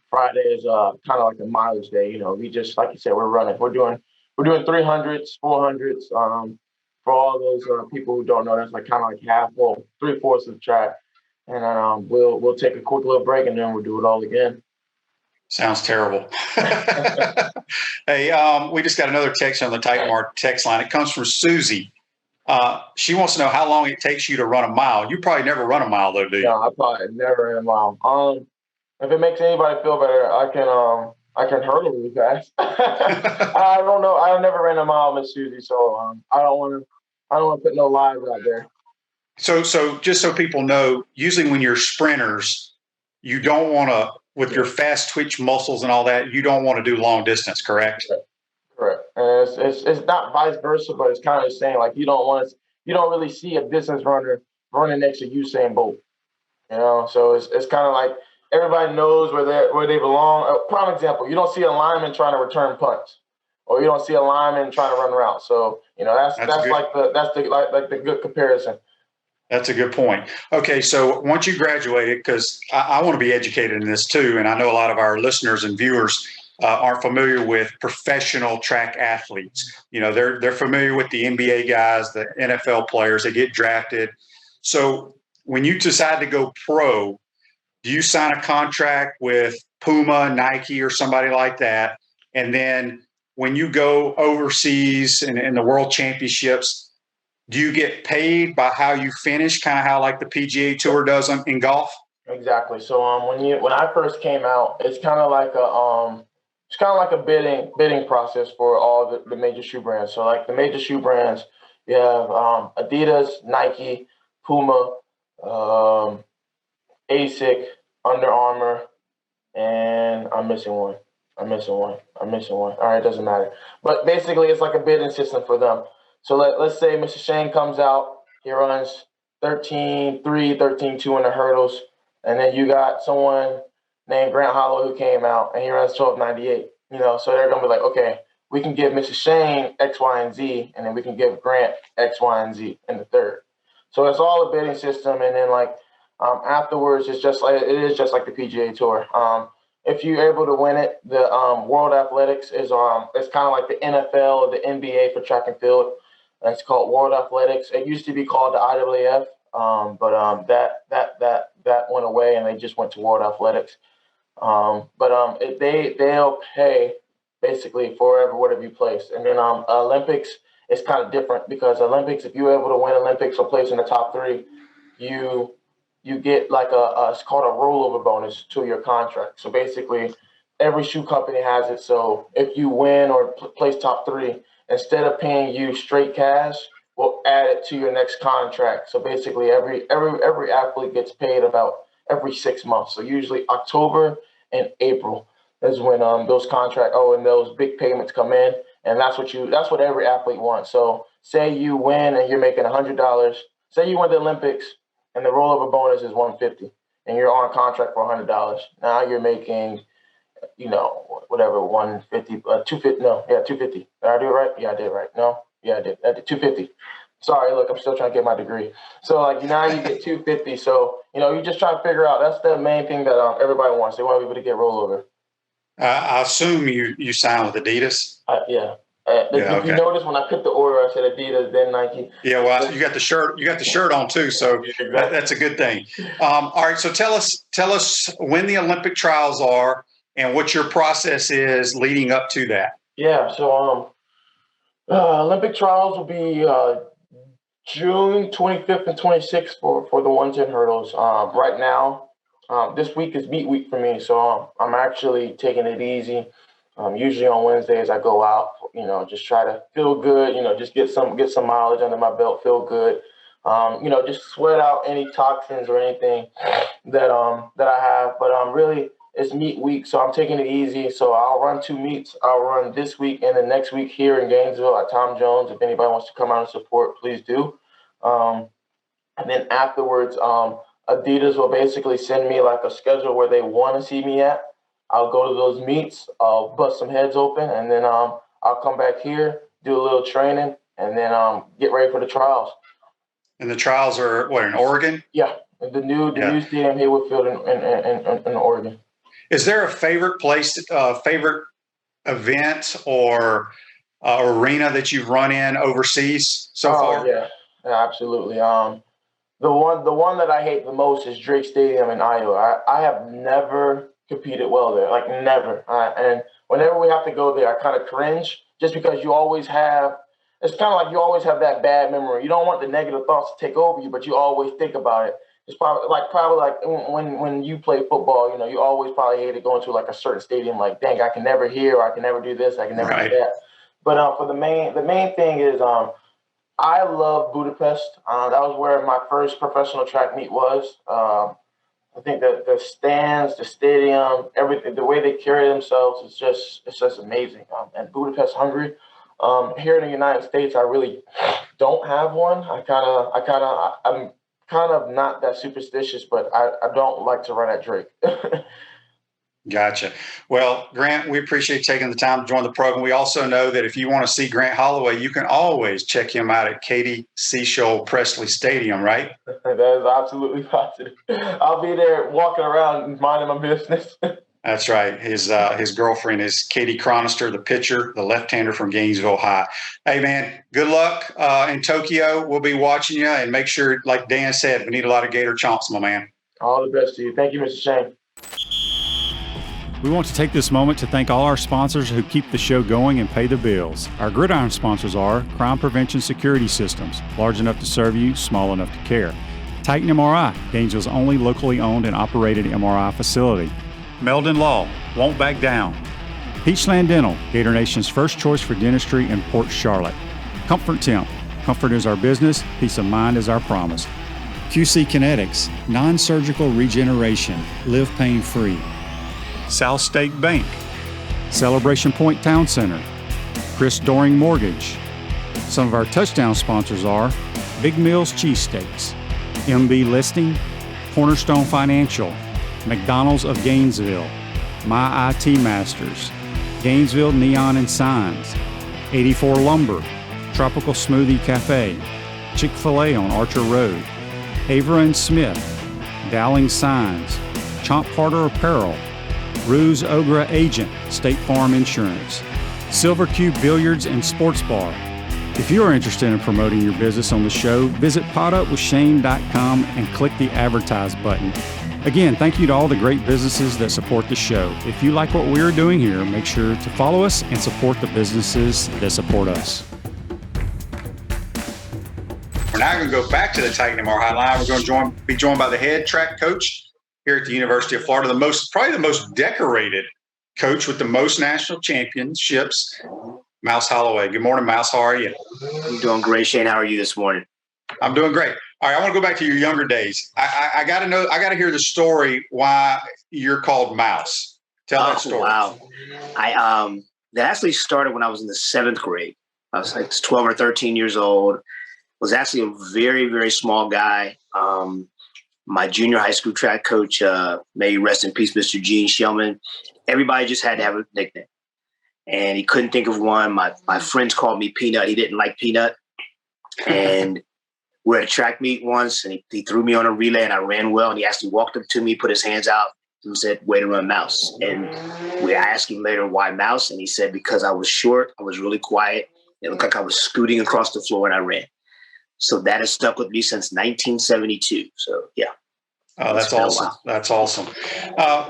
Friday is kind of like a mileage day. We just, like you said, we're running. We're doing 300s, 400s. For all those people who don't know, that's like kind of like half, 3/4 of the track. And then we'll take a quick little break and then we'll do it all again. Sounds terrible. Hey, we just got another text on the Titan Mart text line. It comes from Susie. She wants to know how long it takes you to run a mile. You probably never run a mile, though, do you? No, I probably never ran a mile. If it makes anybody feel better, I can hurdle really fast. I don't know. I never ran a mile, Miss Susie, so I don't want to put no lies out there. So just so people know, usually when you're sprinters, you don't want to, with your fast twitch muscles and all that, you don't want to do long distance, correct? Correct. And it's not vice versa, but it's kind of the same. Like you don't really see a distance runner running next to Usain Bolt. You know, so it's kind of like everybody knows where they belong. A prime example: you don't see a lineman trying to return punts, or you don't see a lineman trying to run routes. So you know that's the good comparison. That's a good point. Okay, so once you graduated, because I want to be educated in this too, and I know a lot of our listeners and viewers aren't familiar with professional track athletes. You know, they're familiar with the NBA guys, the NFL players. They get drafted. So when you decide to go pro, do you sign a contract with Puma, Nike, or somebody like that? And then when you go overseas in the world championships, do you get paid by how you finish, kind of how like the PGA Tour does in golf? Exactly. So when I first came out, it's kind of like a bidding process for all the major shoe brands. So like the major shoe brands, you have Adidas, Nike, Puma, ASIC, Under Armour, and I'm missing one. All right, it doesn't matter. But basically, it's like a bidding system for them. So let's say Mr. Shane comes out, he runs 13.3, 13.2 in the hurdles, and then you got someone named Grant Holloway who came out and he runs 12.98. You know, so they're gonna be like, okay, we can give Mr. Shane X, Y, and Z, and then we can give Grant X, Y, and Z in the third. So it's all a bidding system, and then like afterwards, it is just like the PGA Tour. If you're able to win it, the World Athletics is it's kind of like the NFL or the NBA for track and field. It's called World Athletics. It used to be called the IAAF, but that went away and they just went to World Athletics. They'll pay basically for whatever you place. And then Olympics is kind of different because Olympics, if you're able to win Olympics or place in the top three, you get like it's called a rollover bonus to your contract. So basically, every shoe company has it. So if you win or place top three, instead of paying you straight cash, we'll add it to your next contract. So basically, every athlete gets paid about every 6 months. So usually October and April is when those and those big payments come in, and that's what every athlete wants. So say you win and you're making $100. Say you win the Olympics and the rollover bonus is $150, and you're on contract for $100. Now you're making, whatever, 150, 250. No, yeah, 250. Did I do it right? Yeah, I did right. No, yeah, I did 250. Sorry, look, I'm still trying to get my degree. So like now you get 250. So you just try to figure out. That's the main thing that everybody wants. They want people to get rollover. I assume you signed with Adidas. Yeah. If you notice when I put the order, I said Adidas, then Nike. Yeah, well, you got the shirt. You got the shirt on too, so that's a good thing. All right, so tell us when the Olympic trials are and what your process is leading up to that. Yeah, so Olympic trials will be June 25th and 26th for the 110 hurdles. Right now, this week is meet week for me, so I'm actually taking it easy. Usually on Wednesdays I go out, just try to feel good, just get some mileage under my belt, feel good, just sweat out any toxins or anything that I have. But really it's meet week, so I'm taking it easy. So I'll run 2 meets. I'll run this week and the next week here in Gainesville at Tom Jones. If anybody wants to come out and support, please do. And then afterwards, Adidas will basically send me like a schedule where they want to see me at. I'll go to those meets, I'll bust some heads open, and then I'll come back here, do a little training, and then get ready for the trials. And the trials are what, in Oregon? Yeah, the new stadium, Haywood Field in Oregon. Is there a favorite place, favorite event or arena that you've run in overseas so far? Yeah, absolutely. The one that I hate the most is Drake Stadium in Iowa. I have never competed well there, like never. And whenever we have to go there, I kind of cringe just because you always have, it's kind of like you always have that bad memory. You don't want the negative thoughts to take over you, but you always think about it. It's probably like when you play football, you always probably hated going to like a certain stadium, like, dang, I can never hear, or I can never do this, I can never do that. But for the main thing is I love Budapest. That was where my first professional track meet was. I think that the stands, the stadium, everything, the way they carry themselves is just amazing. And Budapest, Hungary. Here in the United States, I really don't have one. I'm kind of not that superstitious, but I don't like to run at Drake. Gotcha. Well, Grant, we appreciate taking the time to join the program. We also know that if you want to see Grant Holloway, you can always check him out at Katie Seashore Presley Stadium, right? That is absolutely positive. I'll be there walking around minding my business. That's right. His girlfriend is Katie Chronister, the pitcher, the left-hander from Gainesville High. Hey, man, good luck in Tokyo. We'll be watching you, and make sure, like Dan said, we need a lot of Gator chomps, my man. All the best to you. Thank you, Mr. Shane. We want to take this moment to thank all our sponsors who keep the show going and pay the bills. Our gridiron sponsors are Crime Prevention Security Systems, large enough to serve you, small enough to care. Titan MRI, Gainesville's only locally owned and operated MRI facility. Meldon Law, won't back down. Peachland Dental, Gator Nation's first choice for dentistry in Port Charlotte. Comfort Temp, comfort is our business, peace of mind is our promise. QC Kinetics, non-surgical regeneration, live pain-free. South State Bank, Celebration Point Town Center, Chris Doring Mortgage. Some of our touchdown sponsors are Big Mills Cheesesteaks, MB Listing, Cornerstone Financial, McDonald's of Gainesville, My IT Masters, Gainesville Neon and Signs, 84 Lumber, Tropical Smoothie Cafe, Chick-fil-A on Archer Road, Avra and Smith, Dowling Signs, Chomp Carter Apparel, Ruse Ogra Agent, State Farm Insurance, Silver Cube Billiards and Sports Bar. If you are interested in promoting your business on the show, visit potupwithshane.com and click the advertise button. Again, thank you to all the great businesses that support the show. If you like what we are doing here, make sure to follow us and support the businesses that support us. We're now going to go back to the Titan MR hotline. We're going to be joined by the head track coach here at the University of Florida, probably the most decorated coach with the most national championships, Mouse Holloway. Good morning, Mouse. How are you? I'm doing great, Shane. How are you this morning? I'm doing great. All right, I want to go back to your younger days. I got to hear the story why you're called Mouse. Tell that story. Wow. That actually started when I was in the 7th grade. I was like 12 or 13 years old. Was actually a very, very small guy. My junior high school track coach, may he rest in peace, Mr. Gene Shellman. Everybody just had to have a nickname. And he couldn't think of one. My friends called me Peanut. He didn't like Peanut. And we were at a track meet once, and he threw me on a relay, and I ran well. And he actually walked up to me, put his hands out, and said, "Way to run, Mouse." And I asked him later, why Mouse? And he said, because I was short, I was really quiet. It looked like I was scooting across the floor, and I ran. So that has stuck with me since 1972. So, yeah. Oh, that's awesome. That's awesome.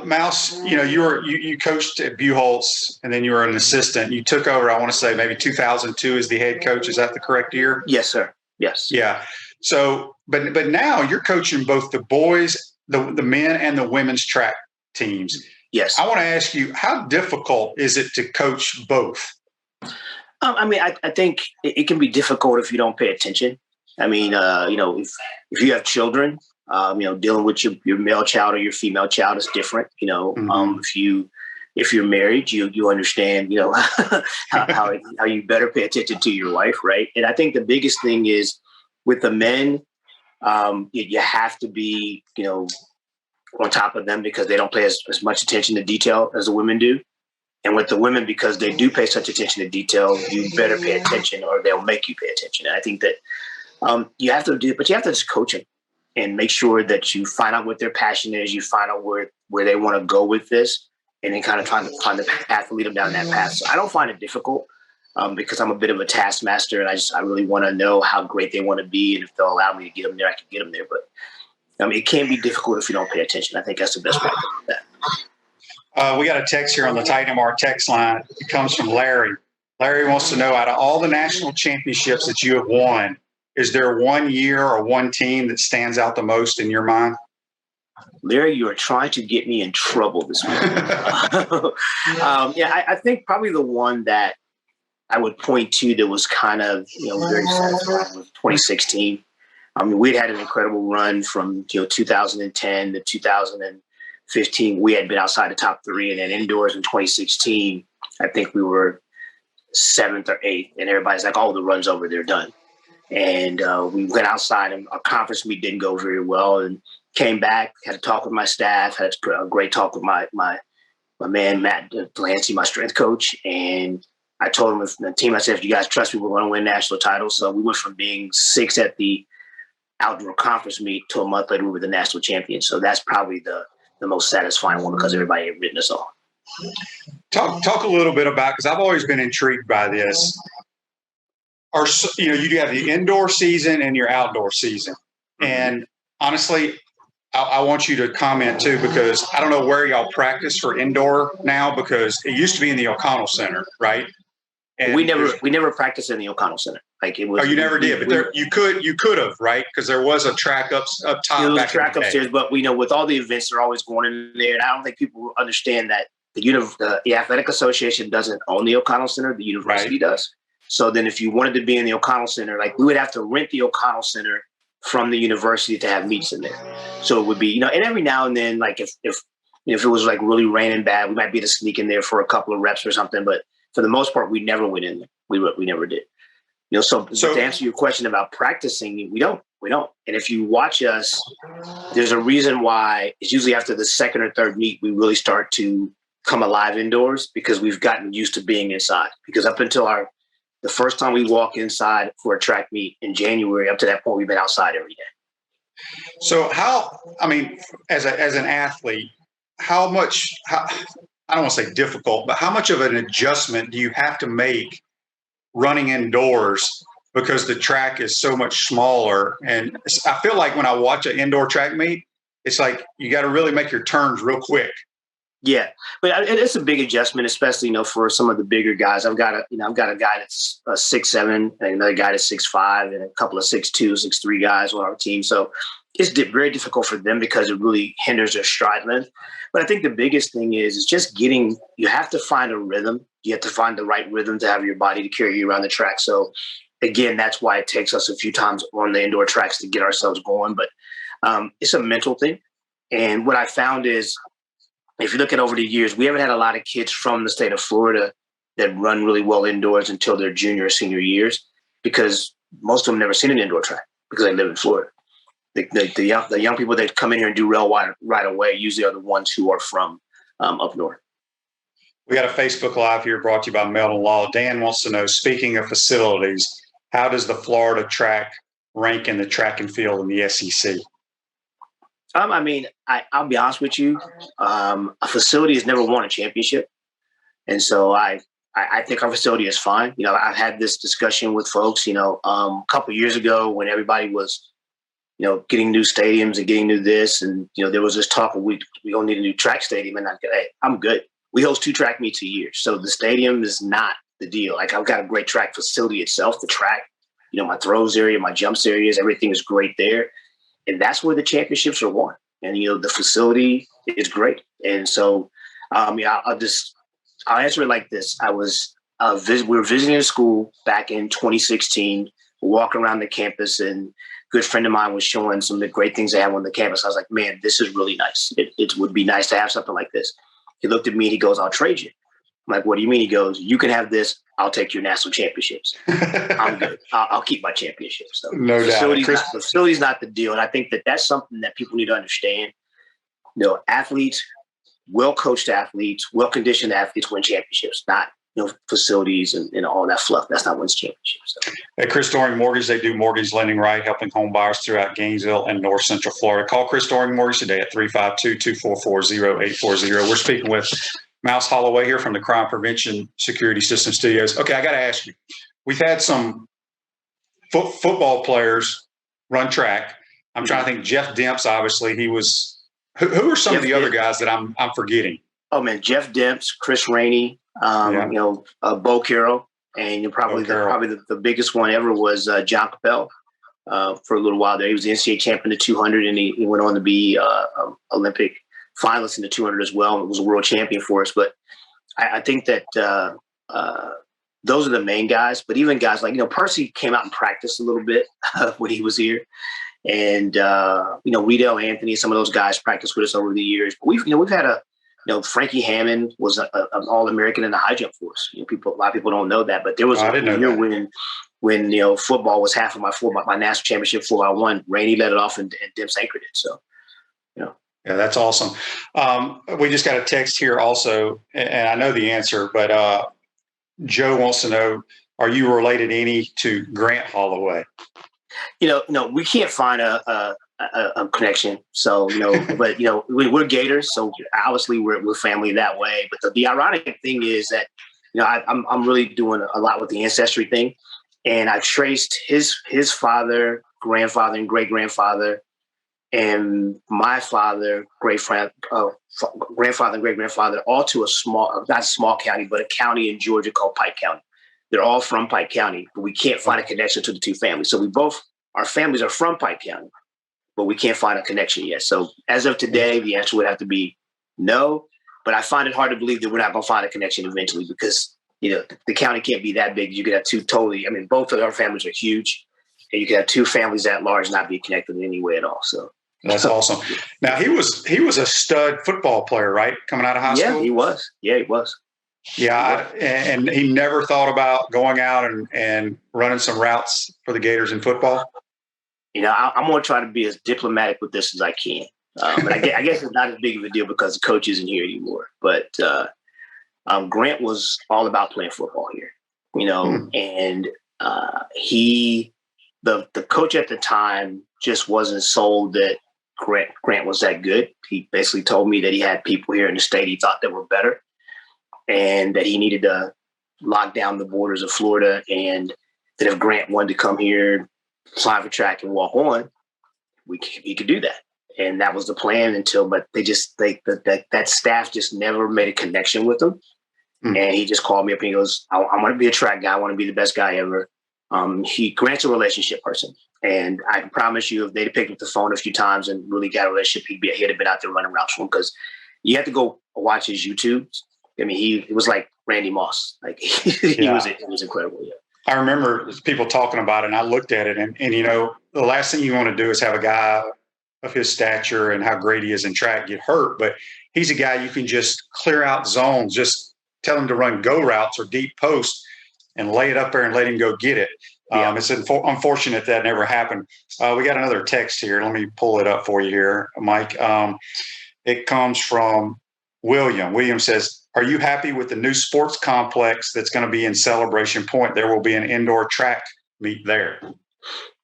Mouse, you coached at Buchholz, and then you were an assistant. You took over, I want to say, maybe 2002 as the head coach. Is that the correct year? Yes, sir. Yes. Yeah. So, but now you're coaching both the boys, the men and the women's track teams. Yes. I want to ask you, how difficult is it to coach both? I think it can be difficult if you don't pay attention. I mean, if you have children, dealing with your male child or your female child is different. If you're married, you understand, how you better pay attention to your wife, right? And I think the biggest thing is with the men, you have to be, on top of them because they don't pay as much attention to detail as the women do. And with the women, because they do pay such attention to detail, you better pay attention or they'll make you pay attention. And I think that you have to just coach them and make sure that you find out what their passion is. You find out where they want to go with this, and then kind of trying to find the path to lead them down that path. So I don't find it difficult because I'm a bit of a taskmaster, and I really want to know how great they want to be. And if they'll allow me to get them there, I can get them there. But it can be difficult if you don't pay attention. I think that's the best way to do that. We got a text here on the Titan MR text line. It comes from Larry. Larry wants to know, out of all the national championships that you have won, is there one year or one team that stands out the most in your mind? Larry, you are trying to get me in trouble this morning. I think probably the one that I would point to that was kind of, very satisfying was 2016. I mean, we'd had an incredible run from, 2010 to 2015. We had been outside the top three, and then indoors in 2016, I think we were 7th or 8th, and everybody's like, "Oh, the run's over, they're done." And we went outside, and our conference meet didn't go very well, and came back, had a talk with my staff, had a great talk with my man, Matt Delancey, my strength coach. And I told him, with the team, I said, "If you guys trust me, we're going to win national titles." So we went from being 6th at the outdoor conference meet to a month later we were the national champions. So that's probably the most satisfying one, because everybody had written us off. Talk a little bit about, because I've always been intrigued by this. You have the indoor season and your outdoor season. And honestly, I want you to comment too, because I don't know where y'all practice for indoor now, because it used to be in the O'Connell Center, right? And we never practiced in the O'Connell Center. Like, it was. Oh, you never did, but you could have, right? Because there was a track up top. There was a track upstairs, but with all the events, they're always going in there, and I don't think people understand that the Athletic Association doesn't own the O'Connell Center; the university does. So then, if you wanted to be in the O'Connell Center, like, we would have to rent the O'Connell Center from the university to have meets in there. So it would be, and every now and then, like, if it was like really raining bad, we might be able to sneak in there for a couple of reps or something. But for the most part, we never went in there. We never did. So to answer your question about practicing, we don't. And if you watch us, there's a reason why it's usually after the second or third meet we really start to come alive indoors, because we've gotten used to being inside. Because up until the first time we walk inside for a track meet in January, up to that point, we've been outside every day. So as an athlete, I don't want to say difficult, but how much of an adjustment do you have to make running indoors, because the track is so much smaller? And I feel like when I watch an indoor track meet, it's like you got to really make your turns real quick. Yeah, but it's a big adjustment, especially, for some of the bigger guys. I've got a guy that's 6'7", and another guy that's 6'5", and a couple of 6'2", 6'3" guys on our team. So it's very difficult for them, because it really hinders their stride length. But I think the biggest thing is just you have to find a rhythm. You have to find the right rhythm to have your body to carry you around the track. So again, that's why it takes us a few times on the indoor tracks to get ourselves going. But it's a mental thing. And what I found is, if you look at over the years, we haven't had a lot of kids from the state of Florida that run really well indoors until their junior or senior years, because most of them never seen an indoor track because they live in Florida. The young people that come in here and do real right away usually are the ones who are from up north. We got a Facebook Live here brought to you by Meldon Law. Dan wants to know, speaking of facilities, how does the Florida track rank in the track and field in the SEC? I'll be honest with you. A facility has never won a championship. And so I think our facility is fine. I've had this discussion with folks, a couple of years ago when everybody was, getting new stadiums and getting new this. And, there was this talk of we don't need a new track stadium. And I'm good. We host 2 track meets a year. So the stadium is not the deal. Like, I've got a great track facility itself, the track, my throws area, my jumps areas, everything is great there. And that's where the championships are won. And, the facility is great. And so, I'll answer it like this. We were visiting a school back in 2016, walking around the campus, and a good friend of mine was showing some of the great things they have on the campus. I was like, man, this is really nice. It would be nice to have something like this. He looked at me and he goes, "I'll trade you." I'm like, "What do you mean?" He goes, "You can have this. I'll take your national championships." I'm good. I'll keep my championships. So no doubt. The facility's not the deal. And I think that's something that people need to understand. Athletes, well-coached athletes, well-conditioned athletes win championships, not facilities and all that fluff. That's not wins championships. So. At Chris Doring Mortgage, they do mortgage lending right, helping home buyers throughout Gainesville and North Central Florida. Call Chris Doring Mortgage today at 352-244-0840. We're speaking with Mouse Holloway here from the Crime Prevention Security System Studios. Okay, I got to ask you. We've had some football players run track. I'm trying to think. Jeff Demps, obviously, he was. Who are some of the other guys that I'm forgetting? Oh man, Jeff Demps, Chris Rainey, Bo Carroll, and probably the biggest one ever was John Capel. For a little while there, he was the NCAA champion in the 200, and he went on to be Olympic finalist in the 200 as well. And was a world champion for us. But I think that those are the main guys. But even guys like Percy came out and practiced a little bit when he was here, and Riedel Anthony, some of those guys practiced with us over the years. But we've had Frankie Hammond was an All-American in the high jump for us. A lot of people don't know that, but there was a year when football was half of my national championship 4x1. Rainey let it off and Demps anchored it. So, Yeah, that's awesome. We just got a text here also, and I know the answer, but Joe wants to know: are you related any to Grant Holloway? No, we can't find a connection. So, but we're Gators, so obviously we're family that way. But the ironic thing is that I'm really doing a lot with the ancestry thing, and I traced his father, grandfather, and great grandfather, and my father, grandfather, and great grandfather, all to not a small county, but a county in Georgia called Pike County. They're all from Pike County, but we can't find a connection to the two families. So our families are from Pike County, but we can't find a connection yet. So as of today, the answer would have to be no, but I find it hard to believe that we're not going to find a connection eventually because, the county can't be that big. You could have both of our families are huge, and you could have two families that large not be connected in any way at all. So that's awesome. Now he was a stud football player, right? Coming out of high school? Yeah, he was. Yeah. And he never thought about going out and running some routes for the Gators in football. I'm going to try to be as diplomatic with this as I can. But I guess it's not as big of a deal because the coach isn't here anymore. But Grant was all about playing football here, and the coach at the time just wasn't sold that Grant was that good. He basically told me that he had people here in the state he thought that were better, and that he needed to lock down the borders of Florida, and that if Grant wanted to come here, fly for track and walk on, he could do that. And that was the plan but that staff just never made a connection with him. And he just called me up and he goes, I want to be a track guy. I want to be the best guy ever. Grant's a relationship person. And I can promise you, if they'd picked up the phone a few times and really got a relationship, he'd have been out there running routes for him, because you have to go watch his YouTube. He was like Randy Moss. Like it was incredible. Yeah. I remember people talking about it, and I looked at it, and the last thing you want to do is have a guy of his stature and how great he is in track get hurt. But he's a guy you can just clear out zones, just tell him to run go routes or deep posts and lay it up there and let him go get it. It's unfortunate that never happened. We got another text here. Let me pull it up for you here, Mike. It comes from William. William says, are you happy with the new sports complex that's going to be in Celebration Point? There will be an indoor track meet there.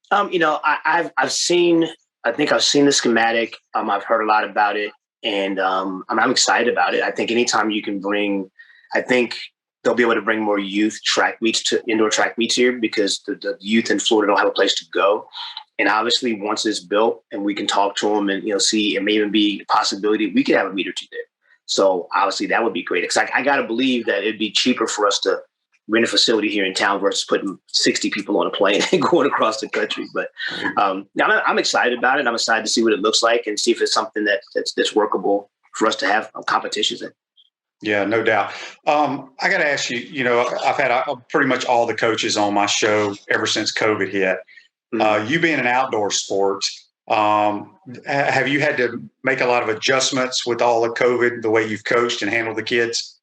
I've seen the schematic. I've heard a lot about it, and I'm excited about it. I think anytime you can I think they'll be able to bring more youth track meets to indoor track meets here, because the youth in Florida don't have a place to go. And obviously once it's built and we can talk to them and, see, it may even be a possibility we could have a meet or two there. So obviously that would be great. Because I got to believe that it'd be cheaper for us to rent a facility here in town versus putting 60 people on a plane and going across the country. But I'm excited about it. I'm excited to see what it looks like and see if it's something that's workable for us to have competitions in. Yeah, no doubt. I got to ask you, I've had pretty much all the coaches on my show ever since COVID hit. You being an outdoor sport, have you had to make a lot of adjustments with all of COVID, the way you've coached and handled the kids?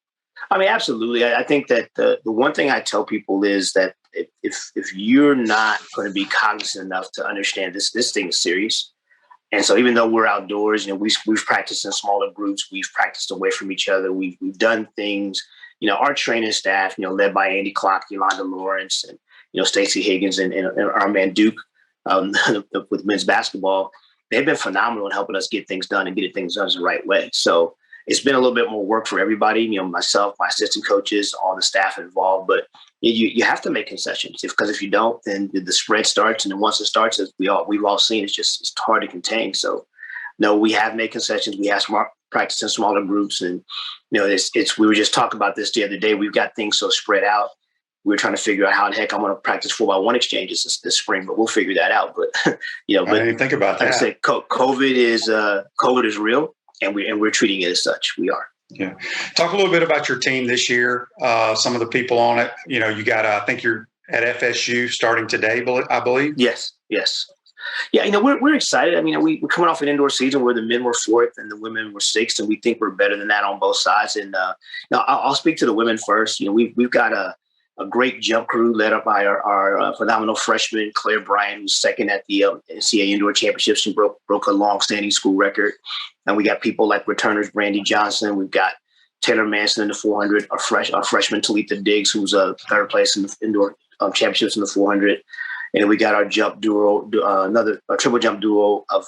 Absolutely. I think that the one thing I tell people is that if you're not going to be cognizant enough to understand this thing is serious. And so even though we're outdoors, we've practiced in smaller groups, we've practiced away from each other, we've done things, our training staff, led by Andy Clark, Yolanda Lawrence, and, Stacey Higgins and our man Duke with men's basketball, they've been phenomenal in helping us get things done and get things done the right way. So it's been a little bit more work for everybody, myself, my assistant coaches, all the staff involved, but you have to make concessions, because if you don't, then the spread starts. And then once it starts, as we've all seen, it's hard to contain. So no, we have made concessions. We ask practice in smaller groups. And, we were just talking about this the other day. We've got things so spread out. We were trying to figure out how the heck I'm going to practice 4x1 exchanges this spring, but we'll figure that out. But, I didn't even think about that. Like I said, COVID is real, and we're treating it as such. We are. Yeah. Talk a little bit about your team this year. Some of the people on it, you got, I think you're at FSU starting today, I believe. Yes. Yeah, we're excited. I mean, we're coming off an indoor season where the men were fourth and the women were sixth, and we think we're better than that on both sides. And I'll speak to the women first. We've got a great jump crew led up by our phenomenal freshman Claire Bryan, who's second at the NCAA Indoor Championships. She broke a long-standing school record. And we got people like returners Brandy Johnson. We've got Taylor Manson in the 400. Our freshman Talitha Diggs, who's third place in the indoor championships in the 400. And we got our jump duo, a triple jump duo of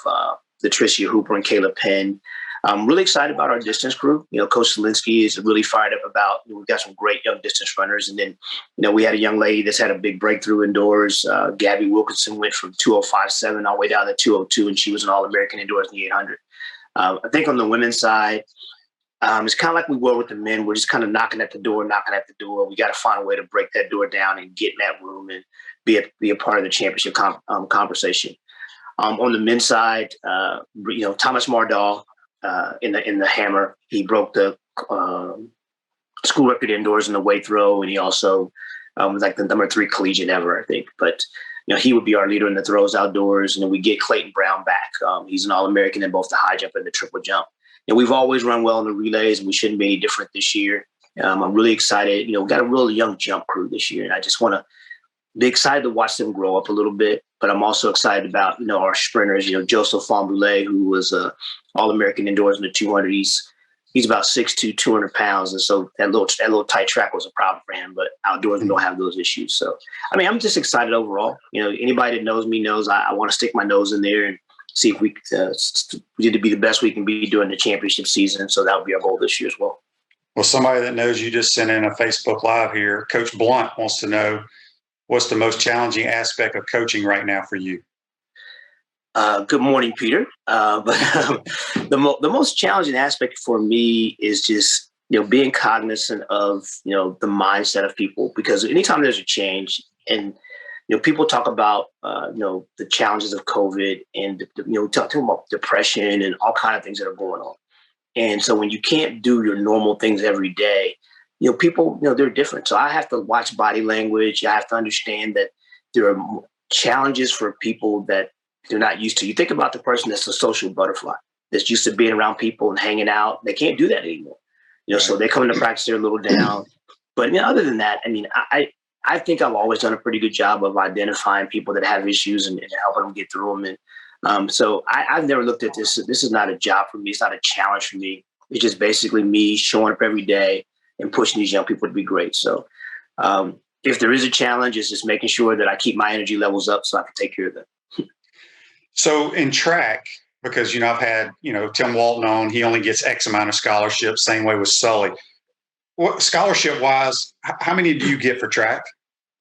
Latricia Hooper and Kayla Penn. I'm really excited about our distance crew. Coach Zielinski is really fired up about. We've got some great young distance runners, and then we had a young lady that's had a big breakthrough indoors. Gabby Wilkinson went from 2:05.7 all the way down to 2:02, and she was an All-American indoors in the 800. I think on the women's side, it's kind of like we were with the men. We're just kind of knocking at the door. We got to find a way to break that door down and get in that room and be a part of the championship conversation. On the men's side, Thomas Mardahl in the hammer, he broke the school record indoors in the weight throw, and he also was like the number 3 collegiate ever, I think. But he would be our leader in the throws outdoors, and then we get Clayton Brown back. He's an All-American in both the high jump and the triple jump. And we've always run well in the relays, and we shouldn't be any different this year. I'm really excited. We've got a really young jump crew this year, and I just want to be excited to watch them grow up a little bit. But I'm also excited about, our sprinters, Joseph Famboulet, who was All-American indoors in the 200. He's about 6'2", 200 pounds. And so that little tight track was a problem for him, but outdoors we don't have those issues. So, I'm just excited overall. Anybody that knows me knows I want to stick my nose in there and see if we need to be the best we can be during the championship season. So that would be our goal this year as well. Well, somebody that knows you just sent in a Facebook Live here. Coach Blunt wants to know, what's the most challenging aspect of coaching right now for you? Good morning, Peter. But the most challenging aspect for me is just, being cognizant of, the mindset of people, because anytime there's a change and, people talk about, the challenges of COVID and, talking about depression and all kinds of things that are going on. And so when you can't do your normal things every day, people, they're different. So I have to watch body language. I have to understand that there are challenges for people that they're not used to. You think about the person that's a social butterfly, that's used to being around people and hanging out. They can't do that anymore. So they come into practice, they're a little down. But other than that, I think I've always done a pretty good job of identifying people that have issues and helping them get through them. And so I've never looked at this. This is not a job for me. It's not a challenge for me. It's just basically me showing up every day and pushing these young people to be great. So if there is a challenge, it's just making sure that I keep my energy levels up so I can take care of them. So in track, because, I've had, Tim Walton on, he only gets X amount of scholarships, same way with Sully. What scholarship wise, how many do you get for track?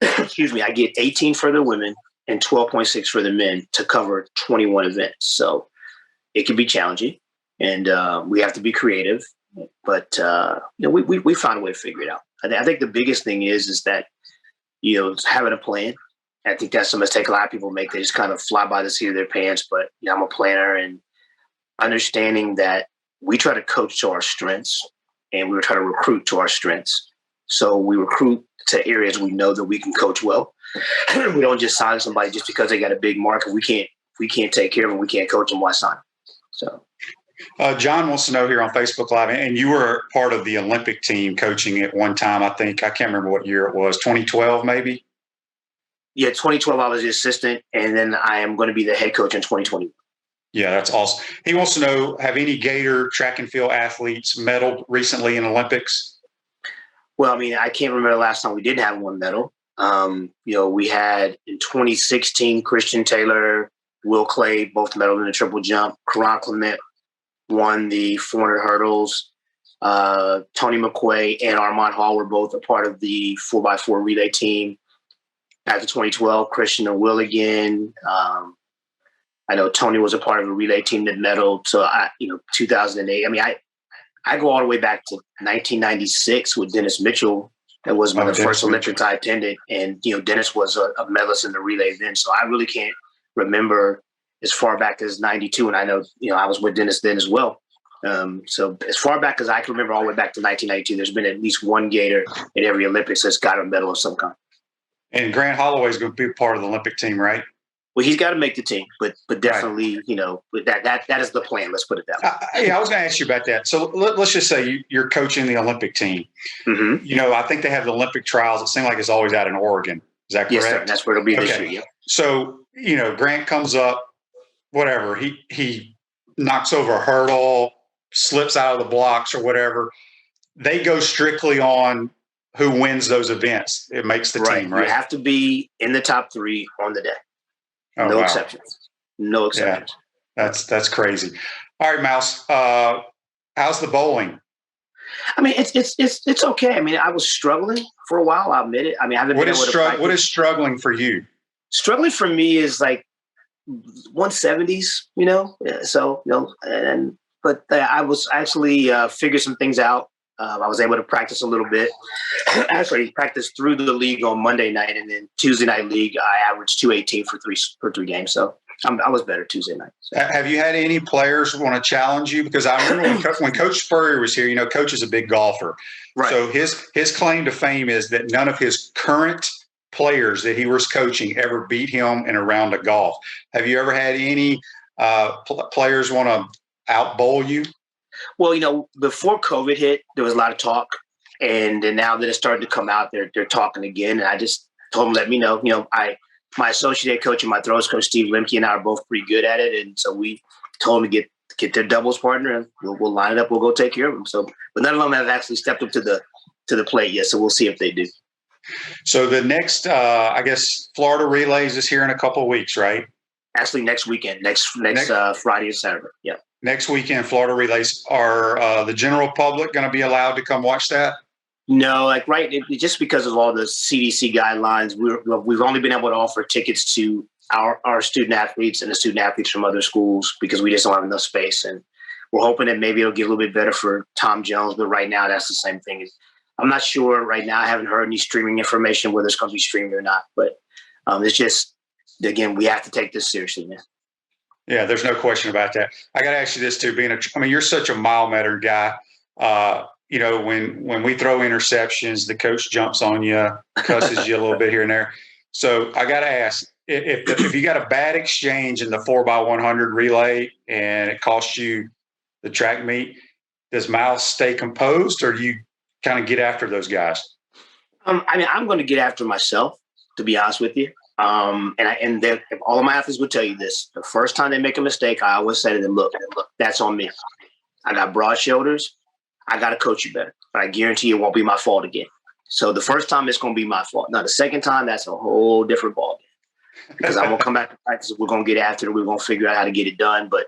Excuse me. I get 18 for the women and 12.6 for the men to cover 21 events. So it can be challenging, and we have to be creative, but we found a way to figure it out. I think the biggest thing is that, having a plan. I think that's a mistake a lot of people make. They just kind of fly by the seat of their pants. But I'm a planner, and understanding that we try to coach to our strengths, and we try to recruit to our strengths. So we recruit to areas we know that we can coach well. We don't just sign somebody just because they got a big mark. We can't take care of them. We can't coach them. Why sign? So. John wants to know here on Facebook Live, and you were part of the Olympic team coaching at one time. I can't remember what year it was, 2012 maybe? Yeah, 2012, I was the assistant, and then I am going to be the head coach in 2020. Yeah, that's awesome. He wants to know, have any Gator track and field athletes medaled recently in Olympics? Well, I can't remember the last time we didn't have one medal. We had in 2016, Christian Taylor, Will Clay, both medaled in the triple jump. Karan Clement won the 400 hurdles. Tony McQuay and Armand Hall were both a part of the 4x4 relay team. After 2012, Christian and Will again. I know Tony was a part of a relay team that medaled. So 2008. I go all the way back to 1996 with Dennis Mitchell. That was one of the first Olympics I attended. And, Dennis was a medalist in the relay then. So I really can't remember as far back as 92. And I know, I was with Dennis then as well. So as far back as I can remember, all the way back to 1992, there's been at least one Gator in every Olympics that's got a medal of some kind. And Grant Holloway is going to be part of the Olympic team, right? Well, he's got to make the team, but definitely, that is the plan. Let's put it that way. I was going to ask you about that. So let's just say you're coaching the Olympic team. Mm-hmm. I think they have the Olympic trials. It seems like it's always out in Oregon. Is that correct? Yes, sir. That's where it'll be this year. Yeah. So, Grant comes up, whatever. He knocks over a hurdle, slips out of the blocks or whatever. They go strictly on who wins those events. It makes the team, right? You have to be in the top 3 on the day. Oh, no wow. exceptions. No exceptions. Yeah, that's crazy. All right, Mouse. How's the bowling? I mean, it's okay. I mean, I was struggling for a while. I'll admit it. I mean, I haven't been able to practice. What is struggling for you? Struggling for me is like 170s. So but I was actually figured some things out. I was able to practice a little bit. Actually, practiced through the league on Monday night, and then Tuesday night league, I averaged 218 for three games. So I was better Tuesday night. So. Have you had any players want to challenge you? Because I remember when Coach Spurrier was here. Coach is a big golfer. Right. So his claim to fame is that none of his current players that he was coaching ever beat him in a round of golf. Have you ever had any players want to out-bowl you? Well, before COVID hit, there was a lot of talk. And then now that it's starting to come out, they're talking again. And I just told them, let me know. My associate coach and my throws coach, Steve Lemke, and I are both pretty good at it. And so we told them to get their doubles partner, and we'll line it up. We'll go take care of them. So, but none of them have actually stepped up to the plate yet. So we'll see if they do. So the next, I guess, Florida Relays is here in a couple of weeks, right? Actually, next weekend, next Friday and Saturday. Yeah. Next weekend, Florida Relays. Are the general public going to be allowed to come watch that? No, just because of all the CDC guidelines, we've only been able to offer tickets to our student athletes and the student athletes from other schools because we just don't have enough space. And we're hoping that maybe it'll get a little bit better for Tom Jones, but right now that's the same thing. I'm not sure right now. I haven't heard any streaming information whether it's going to be streamed or not. But it's just, again, we have to take this seriously, man. Yeah, there's no question about that. I got to ask you this too. You're such a mile-meter guy. When we throw interceptions, the coach jumps on you, cusses you a little bit here and there. So I got to ask, if you got a bad exchange in the 4x100 relay and it costs you the track meet, does Miles stay composed, or do you kind of get after those guys? I'm going to get after myself, to be honest with you. And all of my athletes will tell you this. The first time they make a mistake, I always say to them, look, that's on me. I got broad shoulders. I got to coach you better. But I guarantee it won't be my fault again. So the first time it's going to be my fault. Now, the second time, that's a whole different ballgame. Because I'm going to come back to practice. We're going to get after it. We're going to figure out how to get it done. But,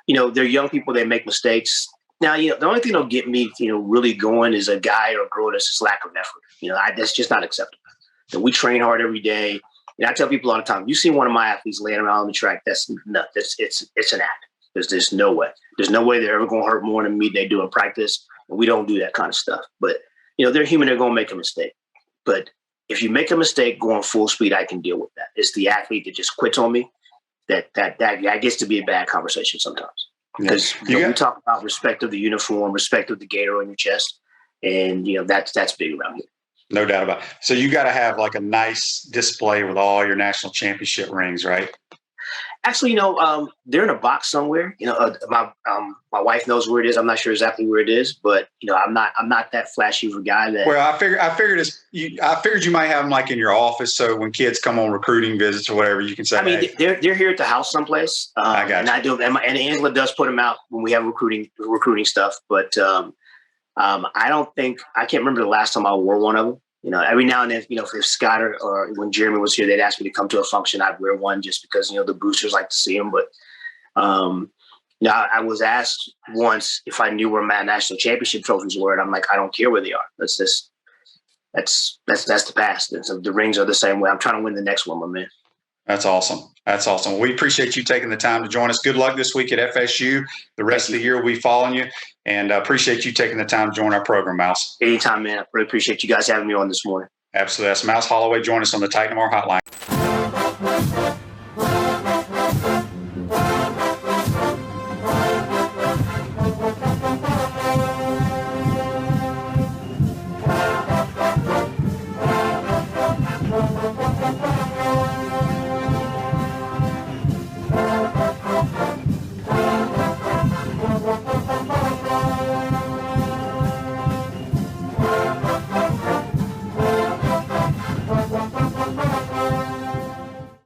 they're young people. They make mistakes. Now, the only thing that'll get me, really going is a guy or a girl that's just lack of effort. That's just not acceptable. We train hard every day. And I tell people all the time, you see one of my athletes laying around on the track, that's nuts. It's an act. There's no way. There's no way they're ever going to hurt more than me they do in practice. And we don't do that kind of stuff. But, they're human. They're going to make a mistake. But if you make a mistake going full speed, I can deal with that. It's the athlete that just quits on me that gets to be a bad conversation sometimes. Because we talk about respect of the uniform, respect of the gator on your chest. And, that's big around here. No doubt about it. So you got to have like a nice display with all your national championship rings, right? Actually, they're in a box somewhere. My wife knows where it is. I'm not sure exactly where it is, but I'm not that flashy of a guy. Well, I figured you might have them like in your office, so when kids come on recruiting visits or whatever, you can say. They're here at the house someplace. I got you. I do, and Angela does put them out when we have recruiting stuff. But I can't remember the last time I wore one of them. Every now and then, if Scott or when Jeremy was here, they'd ask me to come to a function. I'd wear one just because, the boosters like to see them. But, I was asked once if I knew where my national championship trophies were. And I'm like, I don't care where they are. That's the past. And so the rings are the same way. I'm trying to win the next one, my man. That's awesome. That's awesome. We appreciate you taking the time to join us. Good luck this week at FSU. The rest of the year, we following you, and appreciate you taking the time to join our program, Mouse. Anytime, man. I really appreciate you guys having me on this morning. Absolutely. That's Mouse Holloway. Join us on the Titan Tomorrow Hotline.